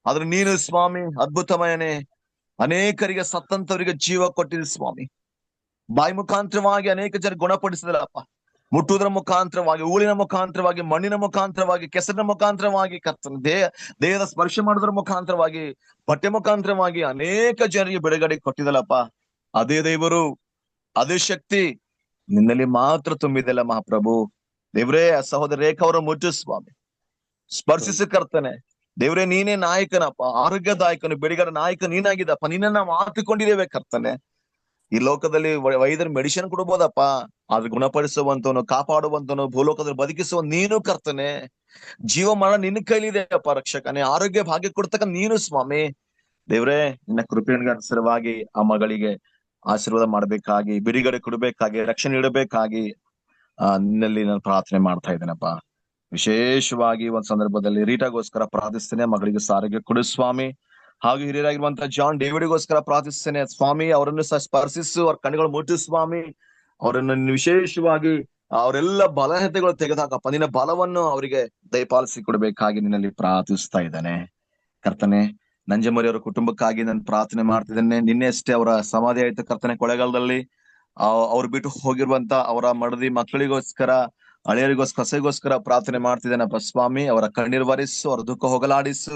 ಆದ್ರೆ ನೀನು ಸ್ವಾಮಿ ಅದ್ಭುತಮಯನೇ, ಅನೇಕರಿಗೆ ಸತ್ತಂತವರಿಗೆ ಜೀವ ಕೊಟ್ಟಿದೆ ಸ್ವಾಮಿ. ಬಾಯಿ ಮುಖಾಂತರವಾಗಿ ಅನೇಕ ಜನ ಗುಣಪಡಿಸಿದಲ್ಲಪ್ಪ. ಮುಟ್ಟುವುದರ ಮುಖಾಂತರವಾಗಿ, ಊಳಿನ ಮುಖಾಂತರವಾಗಿ, ಮಣ್ಣಿನ ಮುಖಾಂತರವಾಗಿ, ಕೆಸರಿನ ಮುಖಾಂತರವಾಗಿ ಕರ್ತನೆ, ದೇಹದ ಸ್ಪರ್ಶ ಮಾಡೋದ್ರ ಮುಖಾಂತರವಾಗಿ, ಬಟ್ಟೆ ಮುಖಾಂತರವಾಗಿ ಅನೇಕ ಜನರಿಗೆ ಬಿಡುಗಡೆ ಕೊಟ್ಟಿದಲ್ಲಪ್ಪ. ಅದೇ ದೇವರು, ಅದೇ ಶಕ್ತಿ ನಿನ್ನಲ್ಲಿ ಮಾತ್ರ ತುಂಬಿದೆಲ್ಲ ಮಹಾಪ್ರಭು. ದೇವ್ರೇ, ಸಹೋದರ ರೇಖಾ ಅವರ ಮುಟ್ಟು ಸ್ವಾಮಿ, ಸ್ಪರ್ಶಿಸಿ ಕರ್ತನೆ. ದೇವ್ರೇ, ನೀನೇ ನಾಯಕನಪ್ಪ, ಆರೋಗ್ಯದಾಯಕನು, ಬಿಡುಗಡೆ ನಾಯಕ ನೀನಾಗಿದ್ದಪ್ಪ. ನಿನ್ನ ನಾವು ಆತಿಕೊಂಡಿದ್ದೇವೆ ಕರ್ತನೆ. ಈ ಲೋಕದಲ್ಲಿ ವೈದ್ಯರು ಮೆಡಿಸಿನ್ ಕೊಡ್ಬೋದಪ್ಪ, ಆದ್ರೆ ಗುಣಪಡಿಸುವಂತವನು, ಕಾಪಾಡುವಂತವನು, ಭೂಲೋಕದಲ್ಲಿ ಬದುಕಿಸುವ ನೀನು ಕರ್ತನೆ. ಜೀವ ಮರಣ ನಿನ್ನ ಕೈಲಿದೆ ಅಪ್ಪ ರಕ್ಷಕನೇ. ಆರೋಗ್ಯ ಭಾಗ್ಯ ಕೊಡ್ತಕ್ಕ ನೀನು ಸ್ವಾಮಿ. ದೇವ್ರೇ, ನಿನ್ನ ಕೃಪೆಗೆ ಅನುಸಾರವಾಗಿ ಆ ಮಗಳಿಗೆ ಆಶೀರ್ವಾದ ಮಾಡ್ಬೇಕಾಗಿ, ಬಿಡುಗಡೆ ಕೊಡ್ಬೇಕಾಗಿ, ರಕ್ಷಣೆ ನೀಡಬೇಕಾಗಿ ನಿನ್ನಲ್ಲಿ ನಾನು ಪ್ರಾರ್ಥನೆ ಮಾಡ್ತಾ ಇದ್ದೇನಪ್ಪ. ವಿಶೇಷವಾಗಿ ಒಂದ್ ಸಂದರ್ಭದಲ್ಲಿ ರೀಟಾಗೋಸ್ಕರ ಪ್ರಾರ್ಥಿಸ್ತೇನೆ, ಮಗಳಿಗೆ ಆರೋಗ್ಯ ಕೊಡು ಸ್ವಾಮಿ. ಹಾಗೂ ಹಿರಿಯರಾಗಿರುವಂತಹ ಜಾನ್ ಡೇವಿಡ್ಗೋಸ್ಕರ ಪ್ರಾರ್ಥಿಸ್ತೇನೆ ಸ್ವಾಮಿ. ಅವರನ್ನು ಸಹ ಸ್ಪರ್ಶಿಸು, ಅವ್ರ ಕಣ್ಣುಗಳು ಮುಟ್ಟು ಸ್ವಾಮಿ. ಅವರನ್ನು ವಿಶೇಷವಾಗಿ ಅವರೆಲ್ಲ ಬಲಹೀನತೆಗಳು ತೆಗೆದಾಕಪ್ಪ, ನಿನ್ನ ಬಲವನ್ನು ಅವರಿಗೆ ದಯಪಾಲಿಸಿ ಕೊಡ್ಬೇಕಾಗಿ ನಿನ್ನಲ್ಲಿ ಪ್ರಾರ್ಥಿಸ್ತಾ ಇದ್ದಾನೆ ಕರ್ತನೆ. ನಂಜಮರಿ ಅವರ ಕುಟುಂಬಕ್ಕಾಗಿ ನಾನು ಪ್ರಾರ್ಥನೆ ಮಾಡ್ತಿದ್ದೇನೆ. ನಿನ್ನೆ ಅಷ್ಟೇ ಅವರ ಸಮಾಧಿ ಆಯ್ತು ಕರ್ತನೆ. ಕೊಳ್ಳೇಗಾಲದಲ್ಲಿ ಅವ್ರು ಬಿಟ್ಟು ಹೋಗಿರುವಂತ ಅವರ ಮಡದಿ ಮಕ್ಕಳಿಗೋಸ್ಕರ, ಹಳೆಯರಿಗೋಸ್ಕರ, ಹೊಸಗೋಸ್ಕರ ಪ್ರಾರ್ಥನೆ ಮಾಡ್ತಿದ್ದೇನಪ್ಪ ಸ್ವಾಮಿ. ಅವರ ಕಣ್ಣೀರು ಒರೆಸು, ಅವರ ದುಃಖ ಹೋಗಲಾಡಿಸು,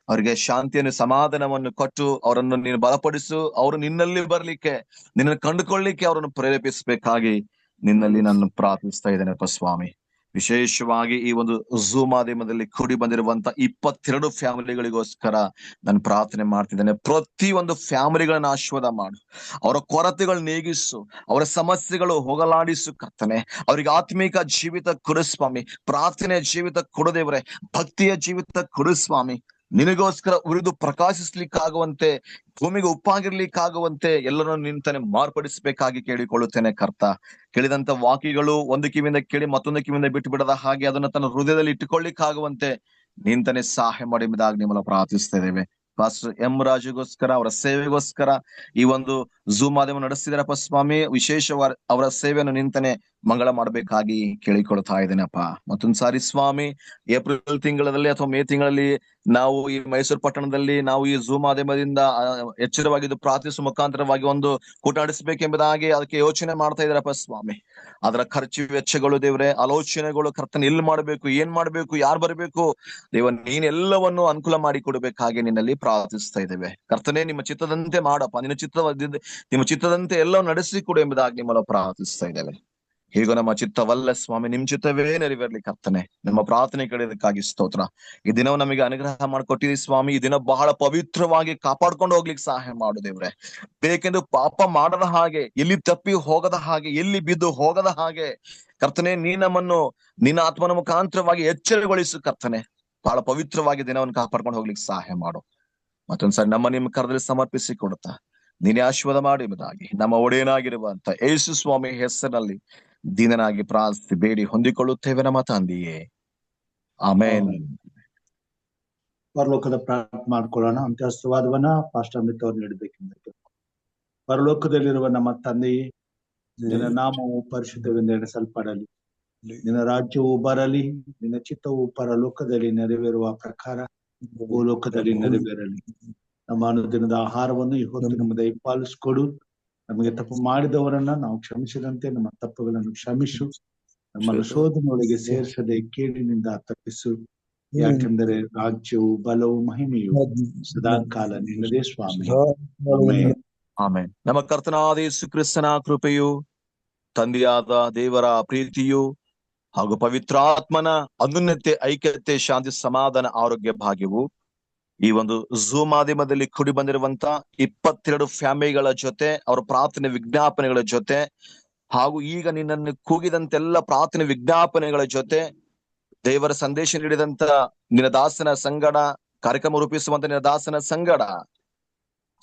ಅವರಿಗೆ ಶಾಂತಿಯನ್ನು, ಸಮಾಧಾನವನ್ನು ಕೊಟ್ಟು ಅವರನ್ನು ನೀನು ಬಲಪಡಿಸು. ಅವರು ನಿನ್ನಲ್ಲಿ ಬರ್ಲಿಕ್ಕೆ, ನಿನ್ನನ್ನು ಕಂಡುಕೊಳ್ಳಿಕ್ಕೆ ಅವರನ್ನು ಪ್ರೇರೇಪಿಸಬೇಕಾಗಿ ನಿನ್ನಲ್ಲಿ ನಾನು ಪ್ರಾರ್ಥಿಸ್ತಾ ಇದ್ದೇನಪ್ಪ ಸ್ವಾಮಿ. ವಿಶೇಷವಾಗಿ ಈ ಒಂದು ಝೂಮ್ ಮಾಧ್ಯಮದಲ್ಲಿ ಕೂಡಿ ಬಂದಿರುವಂತ 22 ಫ್ಯಾಮಿಲಿಗಳಿಗೋಸ್ಕರ ನಾನು ಪ್ರಾರ್ಥನೆ ಮಾಡ್ತಿದ್ದೇನೆ. ಪ್ರತಿ ಒಂದು ಫ್ಯಾಮಿಲಿಗಳನ್ನ ಆಶೀರ್ವಾದ ಮಾಡು, ಅವರ ಕೊರತೆಗಳು ನೀಗಿಸು, ಅವರ ಸಮಸ್ಯೆಗಳು ಹೋಗಲಾಡಿಸು ಕರ್ತನೆ. ಅವರಿಗೆ ಆತ್ಮೀಕ ಜೀವಿತ ಕೊಡು ಸ್ವಾಮಿ, ಪ್ರಾರ್ಥನೆಯ ಜೀವಿತ ಕೊಡು ದೇವರೇ, ಭಕ್ತಿಯ ಜೀವಿತ ಕೊಡು ಸ್ವಾಮಿ. ನಿನಗೋಸ್ಕರ ಉರಿದು ಪ್ರಕಾಶಿಸ್ಲಿಕ್ಕಾಗುವಂತೆ, ಭೂಮಿಗೆ ಉಪ್ಪಾಗಿರ್ಲಿಕ್ಕಾಗುವಂತೆ ಎಲ್ಲರನ್ನು ನಿಂತಾನೆ ಮಾರ್ಪಡಿಸಬೇಕಾಗಿ ಕೇಳಿಕೊಳ್ಳುತ್ತೇನೆ ಕರ್ತ. ಕೇಳಿದಂತ ವಾಕ್ಯಗಳು ಒಂದು ಕಿವಿಯಿಂದ ಕೇಳಿ ಮತ್ತೊಂದು ಕಿವಿಯಿಂದ ಬಿಟ್ಟು ಬಿಡದ ಹಾಗೆ ಅದನ್ನ ತನ್ನ ಹೃದಯದಲ್ಲಿ ಇಟ್ಟುಕೊಳ್ಳಿಕ್ಕಾಗುವಂತೆ ನಿಂತಾನೆ ಸಹಾಯ ಮಾಡಿದಾಗ ನಿಮ್ಮನ್ನ ಪ್ರಾರ್ಥಿಸ್ತಾ ಇದ್ದೇವೆ. ಪಾಸ್ಟರ್ ಎಂ ರಾಜುಗೋಸ್ಕರ, ಅವರ ಸೇವೆಗೋಸ್ಕರ ಈ ಒಂದು ಝೂಮ್ ಮಾಧ್ಯಮ ನಡೆಸ್ತಿದಾರಪ್ಪ ಸ್ವಾಮಿ. ವಿಶೇಷವಾಗಿ ಅವರ ಸೇವೆಯನ್ನು ನಿಂತಾನೆ ಮಂಗಳ ಮಾಡಬೇಕಾಗಿ ಕೇಳಿಕೊಳ್ತಾ ಇದ್ದೇನಪ್ಪ. ಮತ್ತೊಂದು ಸಾರಿ ಸ್ವಾಮಿ, ಏಪ್ರಿಲ್ ತಿಂಗಳಲ್ಲಿ ಅಥವಾ ಮೇ ತಿಂಗಳಲ್ಲಿ ನಾವು ಈ ಮೈಸೂರು ಪಟ್ಟಣದಲ್ಲಿ ನಾವು ಈ ಝೂಮ್ ಮಾಧ್ಯಮದಿಂದ ಎಚ್ಚರವಾಗಿದ್ದು ಪ್ರಾರ್ಥಿಸುವ ಮುಖಾಂತರವಾಗಿ ಒಂದು ಕೂಟ ನಡೆಸಬೇಕೆಂಬುದಾಗಿ ಅದಕ್ಕೆ ಯೋಚನೆ ಮಾಡ್ತಾ ಇದ್ದಾರಪ್ಪ ಸ್ವಾಮಿ. ಅದರ ಖರ್ಚು ವೆಚ್ಚಗಳು ದೇವರೇ, ಆಲೋಚನೆಗಳು ಕರ್ತನೆ, ಎಲ್ಲಿ ಮಾಡ್ಬೇಕು, ಏನ್ ಮಾಡ್ಬೇಕು, ಯಾರು ಬರಬೇಕು ದೇವ, ನೀನೆಲ್ಲವನ್ನು ಅನುಕೂಲ ಮಾಡಿ ಕೊಡಬೇಕಾಗಿ ನಿನ್ನಲ್ಲಿ ಪ್ರಾರ್ಥಿಸ್ತಾ ಇದ್ದೇವೆ ಕರ್ತನೆ. ನಿಮ್ಮ ಚಿತ್ತದಂತೆ ಮಾಡಪ್ಪ, ನಿಮ್ಮ ಚಿತ್ತದಂತೆ ಎಲ್ಲ ನಡೆಸಿ ಕೊಡು ಎಂಬುದಾಗಿ ನಿಮ್ಮನ್ನು ಪ್ರಾರ್ಥಿಸ್ತಾ ಇದ್ದೇವೆ. ಹೀಗೂ ನಮ್ಮ ಚಿತ್ತವಲ್ಲ ಸ್ವಾಮಿ, ನಿಮ್ ಚಿತ್ತವೇ ನೆರವೇರ್ಲಿ ಕರ್ತನೆ. ನಮ್ಮ ಪ್ರಾರ್ಥನೆ ಕೇಳಿದಕ್ಕಾಗಿ ಸ್ತೋತ್ರ. ಈ ದಿನವು ನಮಗೆ ಅನುಗ್ರಹ ಮಾಡಿಕೊಟ್ಟಿರಿ ಸ್ವಾಮಿ. ಈ ದಿನ ಬಹಳ ಪವಿತ್ರವಾಗಿ ಕಾಪಾಡ್ಕೊಂಡು ಹೋಗ್ಲಿಕ್ಕೆ ಸಹಾಯ ಮಾಡು ದೇವ್ರೆ. ಬೇಕೆಂದು ಪಾಪ ಮಾಡದ ಹಾಗೆ, ಎಲ್ಲಿ ತಪ್ಪಿ ಹೋಗದ ಹಾಗೆ, ಎಲ್ಲಿ ಬಿದ್ದು ಹೋಗದ ಹಾಗೆ ಕರ್ತನೆ, ನೀ ನಮ್ಮನ್ನು ನಿನ್ನ ಆತ್ಮನ ಮುಖಾಂತರವಾಗಿ ಎಚ್ಚರಗೊಳಿಸು ಕರ್ತನೆ. ಬಹಳ ಪವಿತ್ರವಾಗಿ ದಿನವನ್ನು ಕಾಪಾಡ್ಕೊಂಡು ಹೋಗ್ಲಿಕ್ಕೆ ಸಹಾಯ ಮಾಡು. ಮತ್ತೊಂದ್ಸರಿ ನಮ್ಮ ನಿಮ್ಮ ಕರದಲ್ಲಿ ಸಮರ್ಪಿಸಿ ಕೊಡುತ್ತಾ ನೀನೇ ಆಶೀರ್ವಾದ ಮಾಡಿ ಎಂಬುದಾಗಿ ನಮ್ಮ ಒಡೆಯನಾಗಿರುವಂತ ಯೇಸು ಸ್ವಾಮಿ ಹೆಸರಿನಲ್ಲಿ ದೀನನಾಗಿ ಪ್ರಾರ್ಥಿಸಿ ಬೇಡಿ ಹೊಂದಿಕೊಳ್ಳುತ್ತೇವೆ ನಮ್ಮ ತಂದೆಯೇ, ಆಮೇನ್. ಪರಲೋಕದ ಪ್ರಾರ್ಥನೆ ಮಾಡ್ಕೊಳ್ಳೋಣ. ಅಂತ್ಯಸ್ವಾದವನ್ನ ಪಾಸ್ಟರ್ ಅಮಿತ್ ಅವ್ರು ನೀಡಬೇಕೆಂದು. ಪರಲೋಕದಲ್ಲಿರುವ ನಮ್ಮ ತಂದೆಯೇ, ನಿನ್ನ ನಾಮವು ಪರಿಶುದ್ಧವೆಂದು ಎಣಿಸಲ್ಪಡಲಿ, ನಿನ್ನ ರಾಜ್ಯವು ಬರಲಿ, ನಿನ್ನ ಚಿತ್ತವು ಪರಲೋಕದಲ್ಲಿ ನೆರವೇರುವ ಪ್ರಕಾರ ಭೂಲೋಕದಲ್ಲಿ ನೆರವೇರಲಿ. ನಮ್ಮ ಅನುದಿನದ ಆಹಾರವನ್ನು ಇವತ್ತು ನಮ್ಮ ದಯಪಾಲಿಸಿಕೊಡು. ನಮಗೆ ತಪ್ಪು ಮಾಡಿದವರನ್ನ ನಾವು ಕ್ಷಮಿಸಿದಂತೆ ನಮ್ಮ ತಪ್ಪುಗಳನ್ನು ಕ್ಷಮಿಸು. ನಮ್ಮನ್ನು ಶೋಧನೆಯೊಳಗೆ ಸೇರಿಸದೆ ಕೇಡಿನಿಂದ ತಪ್ಪಿಸು. ಯಾಕೆಂದರೆ ರಾಜ್ಯವು, ಬಲವು, ಮಹಿಮೆಯು ಸದಾ ಕಾಲ ನಿನ್ನದೇ ಸ್ವಾಮಿ. ಆಮೇನ್. ನಮ್ಮ ಕರ್ತನಾದ ಯೇಸು ಕ್ರಿಸ್ತನ ಕೃಪೆಯು, ತಂದೆಯಾದ ದೇವರ ಪ್ರೀತಿಯು ಹಾಗೂ ಪವಿತ್ರಾತ್ಮನ ಅನುನ್ನತೆ, ಐಕ್ಯತೆ, ಶಾಂತಿ, ಸಮಾಧಾನ, ಆರೋಗ್ಯ, ಭಾಗ್ಯವು ಈ ಒಂದು ಝೂಮ್ ಮಾಧ್ಯಮದಲ್ಲಿ ಕೂಡಿ ಬಂದಿರುವಂತ 22 ಫ್ಯಾಮಿಲಿಗಳ ಜೊತೆ, ಅವರ ಪ್ರಾರ್ಥನೆ ವಿಜ್ಞಾಪನೆಗಳ ಜೊತೆ, ಹಾಗೂ ಈಗ ನಿನ್ನನ್ನು ಕೂಗಿದಂತೆಲ್ಲ ಪ್ರಾರ್ಥನೆ ವಿಜ್ಞಾಪನೆಗಳ ಜೊತೆ ದೇವರ ಸಂದೇಶ ನೀಡಿದಂತ ನಿನ್ನ ದಾಸನ ಸಂಗಡ, ಕಾರ್ಯಕ್ರಮ ರೂಪಿಸುವಂತ ನಿನ್ನ ದಾಸನ ಸಂಗಡ,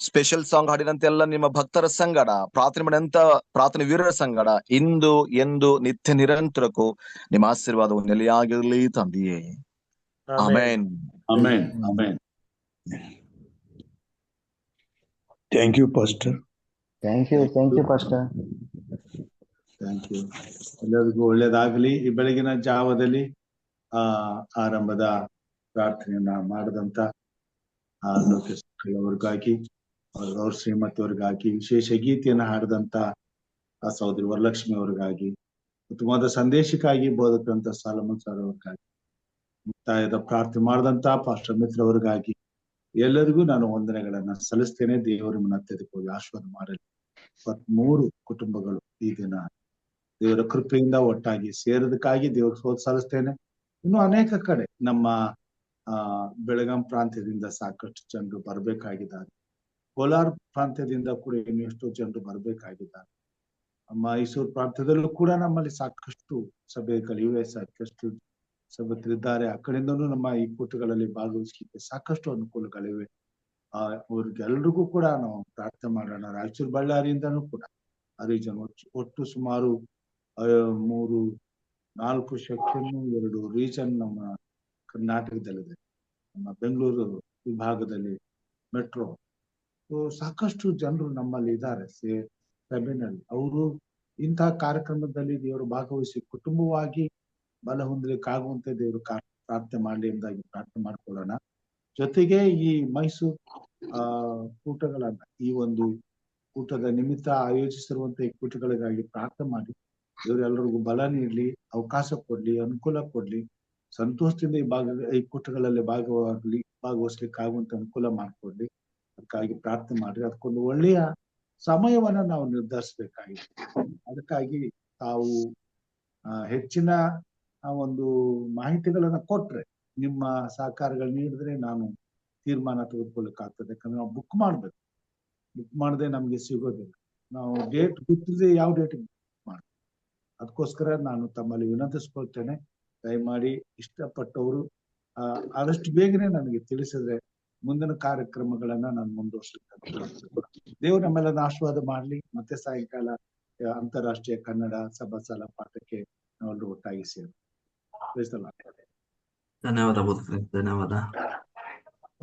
ಸ್ಪೆಷಲ್ ಸಾಂಗ್ ಹಾಡಿದಂತೆಲ್ಲ ನಿಮ್ಮ ಭಕ್ತರ ಸಂಗಡ, ಪ್ರಾರ್ಥನೆ ಮಾಡಿದಂತ ಪ್ರಾರ್ಥನೆ ವೀರರ ಸಂಗಡ ಇಂದು ಎಂದು ನಿತ್ಯ ನಿರಂತರಕ್ಕೂ ನಿಮ್ಮ ಆಶೀರ್ವಾದವು ನೆಲೆಯಾಗಿರಲಿ ತಂದೆಯೇ. Amen. Amen. Amen. Thank you pastor. Thank you pastor. Thank you. ಎಲ್ಲರಿಗೂ ಒಳ್ಳೇದಾಗಲಿ. ಈ ಬೆಳಗಿನ ಜಾವದಲ್ಲಿ ಆರಂಭದ ಪ್ರಾರ್ಥನೆಯನ್ನ ಮಾಡಿದಂತ ಲೋಕೇಶ್ ಅವ್ರಿಗಾಗಿ, ಅವ್ರ ಶ್ರೀಮತಿಯವ್ರಿಗಾಗಿ, ವಿಶೇಷ ಗೀತೆಯನ್ನ ಹಾಡಿದಂತ ಸಹೋದರಿ ವರಲಕ್ಷ್ಮಿ ಅವ್ರಿಗಾಗಿ, ಉತ್ತಮವಾದ ಸಂದೇಶಕ್ಕಾಗಿ ಬೋಧಕರಂತ ಸಾಲಮನ್ ಸರ್ ಅವ್ರಿಗಾಗಿ, ಮುಕ್ತಾಯದ ಪ್ರಾರ್ಥನೆ ಮಾಡಿದಂತ ಪಾಸ್ಟರ್ ಮಿತ್ರ ಅವ್ರಿಗಾಗಿ ಎಲ್ಲರಿಗೂ ನಾನು ವಂದನೆಗಳನ್ನ ಸಲ್ಲಿಸ್ತೇನೆ. ದೇವರು ನಿಮ್ಮನ್ನ ಅತ್ಯಧಿಕವಾಗಿ ಆಶೀರ್ವಾದ ಮಾಡಲಿ. 23 ಕುಟುಂಬಗಳು ಈ ದಿನ ದೇವರ ಕೃಪೆಯಿಂದ ಒಟ್ಟಾಗಿ ಸೇರೋದಕ್ಕಾಗಿ ದೇವರ ಸಲ್ಲಿಸ್ತೇನೆ. ಇನ್ನು ಅನೇಕ ಕಡೆ ನಮ್ಮ ಬೆಳಗಾಂ ಪ್ರಾಂತ್ಯದಿಂದ ಸಾಕಷ್ಟು ಜನರು ಬರ್ಬೇಕಾಗಿದ್ದಾರೆ. ಕೋಲಾರ ಪ್ರಾಂತ್ಯದಿಂದ ಕೂಡ ಇನ್ನು ಎಷ್ಟೋ ಜನರು ಬರ್ಬೇಕಾಗಿದ್ದಾರೆ. ಮೈಸೂರು ಪ್ರಾಂತ್ಯದಲ್ಲೂ ಕೂಡ ನಮ್ಮಲ್ಲಿ ಸಾಕಷ್ಟು ಸಭೆಗಳಿವೆ, ಸಾಕಷ್ಟು ಸಭೆಗಳಿದ್ದಾರೆ. ಆ ಕಡೆಯಿಂದಲೂ ನಮ್ಮ ಈ ಕೂಟಗಳಲ್ಲಿ ಭಾಗವಹಿಸಲಿಕ್ಕೆ ಸಾಕಷ್ಟು ಅನುಕೂಲಗಳಿವೆ. ಅವ್ರಿಗೆಲ್ರಿಗೂ ಕೂಡ ನಾವು ಪ್ರಾರ್ಥನೆ ಮಾಡೋಣ. ರಾಯಚೂರು ಬಳ್ಳಾರಿಯಿಂದನೂ ಕೂಡ ರೀಜನ್ ಒಟ್ಟು ಸುಮಾರು 3-4 ಸೆಕ್ಷನ್, 2 ರೀಜನ್ ನಮ್ಮ ಕರ್ನಾಟಕದಲ್ಲಿದೆ. ನಮ್ಮ ಬೆಂಗಳೂರು ವಿಭಾಗದಲ್ಲಿ ಮೆಟ್ರೋ ಸಾಕಷ್ಟು ಜನರು ನಮ್ಮಲ್ಲಿ ಇದ್ದಾರೆ ಸಭೆನಲ್ಲಿ. ಅವರು ಇಂತಹ ಕಾರ್ಯಕ್ರಮದಲ್ಲಿ ದೇವರು ಭಾಗವಹಿಸಿ ಕುಟುಂಬವಾಗಿ ಬಲ ಹೊಂದಲಿಕ್ಕಾಗುವಂತೆ ದೇವರು ಪ್ರಾರ್ಥನೆ ಮಾಡಲಿ ಎಂಬುದಾಗಿ ಪ್ರಾರ್ಥನೆ ಮಾಡ್ಕೊಳ್ಳೋಣ. ಜೊತೆಗೆ ಈ ಮೈಸೂರು ಕೂಟಗಳನ್ನ, ಈ ಒಂದು ಕೂಟದ ನಿಮಿತ್ತ ಆಯೋಜಿಸಿರುವಂತ ಈ ಕೂಟಗಳಿಗಾಗಿ ಪ್ರಾರ್ಥನೆ ಮಾಡಿ ಇವರೆಲ್ಲರಿಗೂ ಬಲ ನೀಡ್ಲಿ, ಅವಕಾಶ ಕೊಡ್ಲಿ, ಅನುಕೂಲ ಕೊಡ್ಲಿ, ಸಂತೋಷದಿಂದ ಈ ಕೂಟಗಳಲ್ಲಿ ಭಾಗವಹಿಸ್ಲಿಕ್ಕೆ ಆಗುವಂತ ಅನುಕೂಲ ಮಾಡ್ಕೊಡ್ಲಿ. ಅದಕ್ಕಾಗಿ ಪ್ರಾರ್ಥನೆ ಮಾಡ್ರಿ. ಅದಕ್ಕೊಂದು ಒಳ್ಳೆಯ ಸಮಯವನ್ನ ನಾವು ನಿರ್ಧರಿಸಬೇಕಾಗಿದೆ. ಅದಕ್ಕಾಗಿ ತಾವು ಹೆಚ್ಚಿನ ಒಂದು ಮಾಹಿತಿಗಳನ್ನ ಕೊಟ್ರೆ, ನಿಮ್ಮ ಸಹಕಾರಗಳು ನೀಡಿದ್ರೆ ನಾನು ತೀರ್ಮಾನ ತೆಗೆದುಕೊಳ್ಳಕ್ಕಾಗ್ತದೆ. ಯಾಕಂದ್ರೆ ನಾವು ಬುಕ್ ಮಾಡ್ಬೇಕು. ಬುಕ್ ಮಾಡದೆ ನಮ್ಗೆ ಸಿಗೋದಿಲ್ಲ. ನಾವು ಡೇಟ್ ಗೊತ್ತಿದ್ರೆ ಯಾವ ಡೇಟ್ ಮಾಡ್ತೀವಿ. ಅದಕ್ಕೋಸ್ಕರ ನಾನು ತಮ್ಮಲ್ಲಿ ವಿನಂತಿಸ್ಕೊಳ್ತೇನೆ, ದಯಮಾಡಿ ಇಷ್ಟಪಟ್ಟವರು ಆದಷ್ಟು ಬೇಗನೆ ನನಗೆ ತಿಳಿಸಿದ್ರೆ ಮುಂದಿನ ಕಾರ್ಯಕ್ರಮಗಳನ್ನ ನಾನು ಮುಂದುವರಿಸಲಿಕ್ಕೆ. ದೇವರು ನಮ್ಮೆಲ್ಲನ ಆಶೀರ್ವಾದ ಮಾಡ್ಲಿ. ಮತ್ತೆ ಸಾಯಂಕಾಲ ಅಂತಾರಾಷ್ಟ್ರೀಯ ಕನ್ನಡ ಸಭಾ ಸಾಲ ಪಾಠಕ್ಕೆ ನಾವೆಲ್ಲರೂ ಒಟ್ಟಾಗಿ ಸೇರಿ. ಧನ್ಯವಾದ ಬೋಧಕರೇ, ಧನ್ಯವಾದ.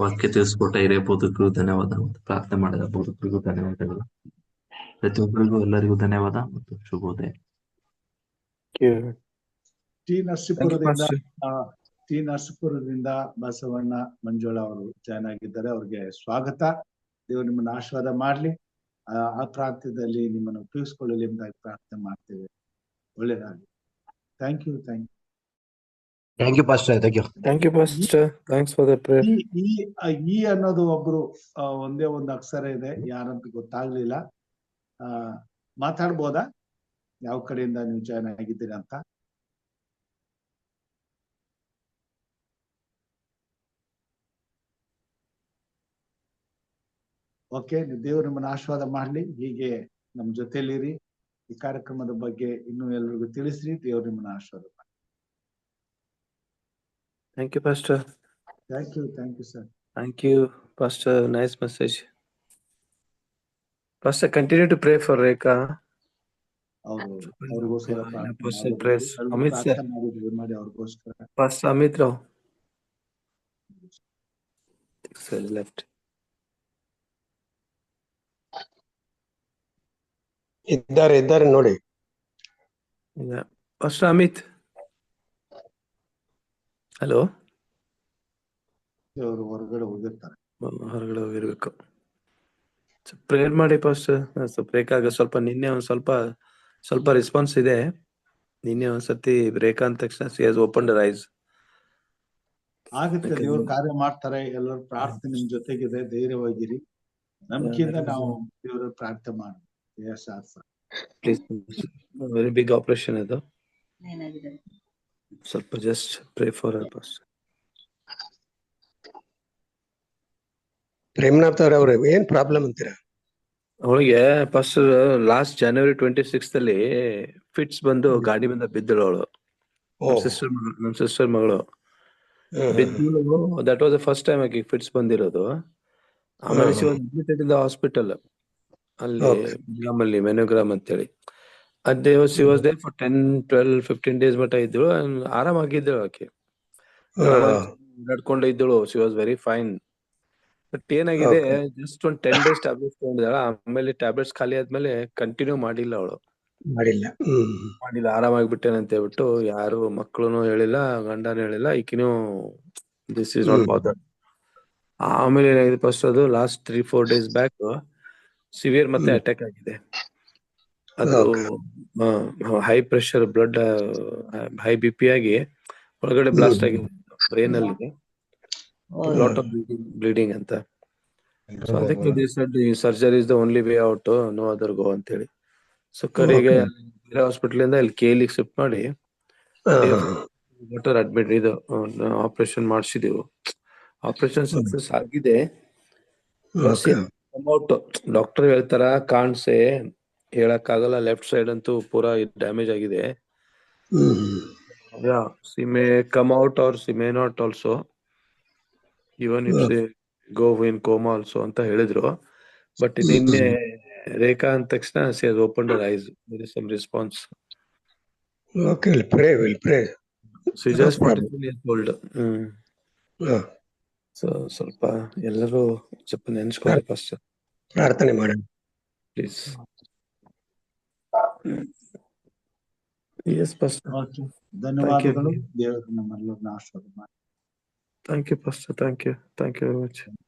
ವಾಕ್ಯ ತಿಳಿಸ್ಕೊಟ್ಟ ಹಿರಿಯ ಬೋಧಕರು ಧನ್ಯವಾದ. ಮತ್ತು ಪ್ರಾರ್ಥನೆ ಮಾಡಿದ ಬೋಧಕರಿಗೂ ಧನ್ಯವಾದಗಳು. ಪ್ರತಿಯೊಬ್ಬರಿಗೂ ಎಲ್ಲರಿಗೂ ಧನ್ಯವಾದ ಮತ್ತು ಶುಭೋದಯ. ಟಿ ನರಸೀಪುರದಿಂದ ಬಸವಣ್ಣ ಮಂಜುಳಾ ಅವರು ಜಾಯ್ನ್ ಆಗಿದ್ದಾರೆ. ಅವ್ರಿಗೆ ಸ್ವಾಗತ. ದೇವರು ನಿಮ್ಮನ್ನ ಆಶೀರ್ವಾದ ಮಾಡ್ಲಿ. ಆ ಪ್ರಾಂತ್ಯದಲ್ಲಿ ನಿಮ್ಮನ್ನು ಉಪಯೋಗಿಸ್ಕೊಳ್ಳಲಿ ಎಂಬುದಾಗಿ ಪ್ರಾರ್ಥನೆ ಮಾಡ್ತೇವೆ. ಒಳ್ಳೇದಾಗಲಿ. Thank you. Thank you, Pastor. Thank you, Pastor. Thanks for the prayer. ಈ ಅನ್ನೋದು ಒಬ್ರು ಒಂದೇ ಒಂದು ಅಕ್ಷರ ಇದೆ, ಯಾರಂತ ಗೊತ್ತಾಗ್ಲಿಲ್ಲ. ಮಾತಾಡ್ಬೋದಾ ಯಾವ ಕಡೆಯಿಂದ ನೀವು ಜಾಯ್ನ್ ಆಗಿದ್ದೀರಾ ಅಂತ? ಓಕೆ, ದೇವರು ನಿಮ್ಮನ್ನ ಆಶೀರ್ವಾದ ಮಾಡ್ಲಿ. ಹೀಗೆ ನಮ್ ಜೊತೆಲಿರಿ. ಈ ಕಾರ್ಯಕ್ರಮದ ಬಗ್ಗೆ ಇನ್ನೂ ಎಲ್ರಿಗೂ ತಿಳಿಸ್ರಿ. ದೇವರು ನಿಮ್ಮನ್ನ ಆಶೀರ್ವಾದ ಮಾಡಿ. Thank you, Pastor. Thank you, sir. Thank you, Pastor. Nice message. Pastor, continue to pray for Rekha. Pastor prays. Amit sir. Pastor Amit Rao. Sir left. ಇದ್ದಾರೆ ನೋಡಿ. Pastor Amit. ಹಲೋ. ಅವರು ಹೊರಗಡೆ ಹೋಗಿರ್ಬೇಕು. ಪ್ರೇಯರ್ ಮಾಡಿ ಪಾಸ್ಟರ್. ರೇಖಾಗ ನಿನ್ನೆ ಒಂದ್ ಸ್ವಲ್ಪ response ಇದೆ. ನಿನ್ನೆ ಒಂದ್ಸತಿ ರೇಖಾ ಅಂದ ತಕ್ಷಣ C has opened Har ice. ಆಗುತ್ತೆ, ದೇವ್ರು ಕಾರ್ಯ ಮಾಡ್ತಾರೆ. ಎಲ್ಲರ ಪ್ರಾರ್ಥನೆ ನಿಮ್ ಜೊತೆಗಿದೆ. ಧೈರ್ಯವಾಗಿರಿ. ನಂಬಿಕೆಯಿಂದ ನಾವು ದೇವರ ಪ್ರಾರ್ಥನೆ ಮಾಡಿ. ಪ್ಲೀಸ್, ವೆರಿ ಬಿಗ್ ಆಪರೇಷನ್ ಇದು. ಸ್ವಲ್ಪ just pray for her pastor. Premnath ಅವ್ರೆ, ಏನ್ ಪ್ರಾಬ್ಲಮ್ ಅಂತೀರಾ? ಅವಳಿಗೆ ಪಾಸ್ಟರ್ ಲಾಸ್ಟ್ January 26th ಅಲ್ಲಿ ಫಿಟ್ಸ್ ಬಂದು ಗಾಡಿ ಬಂದ ಬಿದ್ದಳು ಅವಳು. ನಮ್ ಸಿಸ್ಟರ್ ಮಗಳು ಬಿದ್ದಳು. That was the first time ಆಕೆ ಫಿಟ್ಸ್ ಬಂದಿರೋದು. ಆಮೇಲೆ she was admitted in the hospital ಅಲ್ಲಿ ಮೆನೋಗ್ರಾಮ್ ಅಂತೇಳಿ. ಅದೇ she was there for 10-12-15 days ಮಟ್ಟ ಇದ್ದಳು. ಆರಾಮಾಗಿದ್ದಳು ಆಕೆ, ನಡ್ಕೊಂಡ ಇದ್ದಳು. She was very fine. But ಏನಾಗಿದೆ, ಜಸ್ಟ್ ಒಂದು 10 days ಟ್ಯಾಬ್ಲೆಟ್ಸ್ ತಗೊಂಡಿದ್ದಾಳ. ಆಮೇಲೆ ಟ್ಯಾಬ್ಲೆಟ್ಸ್ ಖಾಲಿ ಆದ್ಮೇಲೆ ಕಂಟಿನ್ಯೂ ಮಾಡಿಲ್ಲ ಅವಳು. ಮಾಡಿಲ್ಲ, ಆರಾಮಾಗ್ಬಿಟ್ಟೇನೆ ಅಂತ ಹೇಳ್ಬಿಟ್ಟು ಯಾರು ಮಕ್ಕಳು ಹೇಳಿಲ್ಲ, ಗಂಡನೂ ಹೇಳಿಲ್ಲ, ಈಕಿನೂ ದಿಸ್ ಇಸ್ ನಾಟ್ ಬಾದರ್. ಆಮೇಲೆ ಏನಾಗಿದೆ ಫಸ್ಟ್, ಅದು ಲಾಸ್ಟ್ 3-4 days ಬ್ಯಾಕ್ ಸಿವಿಯರ್ ಮತ್ತೆ ಅಟ್ಯಾಕ್ ಆಗಿದೆ. ಅದು high pressure, blood high BP ಆಗಿ ಒಳಗಡೆ ಬ್ಲಾಸ್ಟ್ ಆಗಿದೆ ಬ್ರೈನ್ ಅಲ್ಲಿ. ಲಾಟ್ ಆಫ್ ಬ್ಲೀಡಿಂಗ್ ಅಂತ. ಸೊ ಅದಕ್ಕೆ surgery is the only way out, no other go ಅಂತ ಹೇಳಿ. ಸೊ ಕಡೆಗೆ ಬೇರೆ ಹಾಸ್ಪಿಟಲ್ ಇಂದ ಇಲ್ಲಿ KL ಶಿಫ್ಟ್ ಮಾಡಿ ಅಡ್ಮಿಟ್ ಇದು ಆಪರೇಷನ್ ಮಾಡಿಸಿದೆವು. ಆಪರೇಷನ್ ಸಕ್ಸಸ್ ಆಗಿದೆ. ಡಾಕ್ಟರ್ ಹೇಳ್ತಾರ ಕಾಣ್ಸೆ ಹೇಳಕ್ಕಾಗಲ್ಲ, ಲೆಫ್ಟ್ ಸೈಡ್ ಅಂತೂ ಪೂರಾ ಡ್ಯಾಮೇಜ್ ಆಗಿದೆ. she may come out or she may not also, even if she go in coma also ಅಂತ ಹೇಳಿದ್ರು. ಬಟ್ ನಿನ್ನೆ ರೇಖಾ ಅಂದ ತಕ್ಷಣ she has opened her eyes. There is some response. Okay, we'll pray. She just 43 years old. So ಸ್ವಲ್ಪ ಎಲ್ಲರೂ ಸ್ವಲ್ಪ ನೆನ್ಸ್ಕೊಳ್ಳಿ pastor. ಪ್ರಾರ್ಥನೆ ಮಾಡೋಣ ಪ್ಲೀಸ್. S pastor. ಓಕೆ, ಧನ್ಯವಾದಗಳು. ದೇವರು ನಮ್ಮೆಲ್ಲರನ್ನ ಆಶೀರ್ವಾದ ಮಾಡಿ. Thank you pastor. Thank you very much.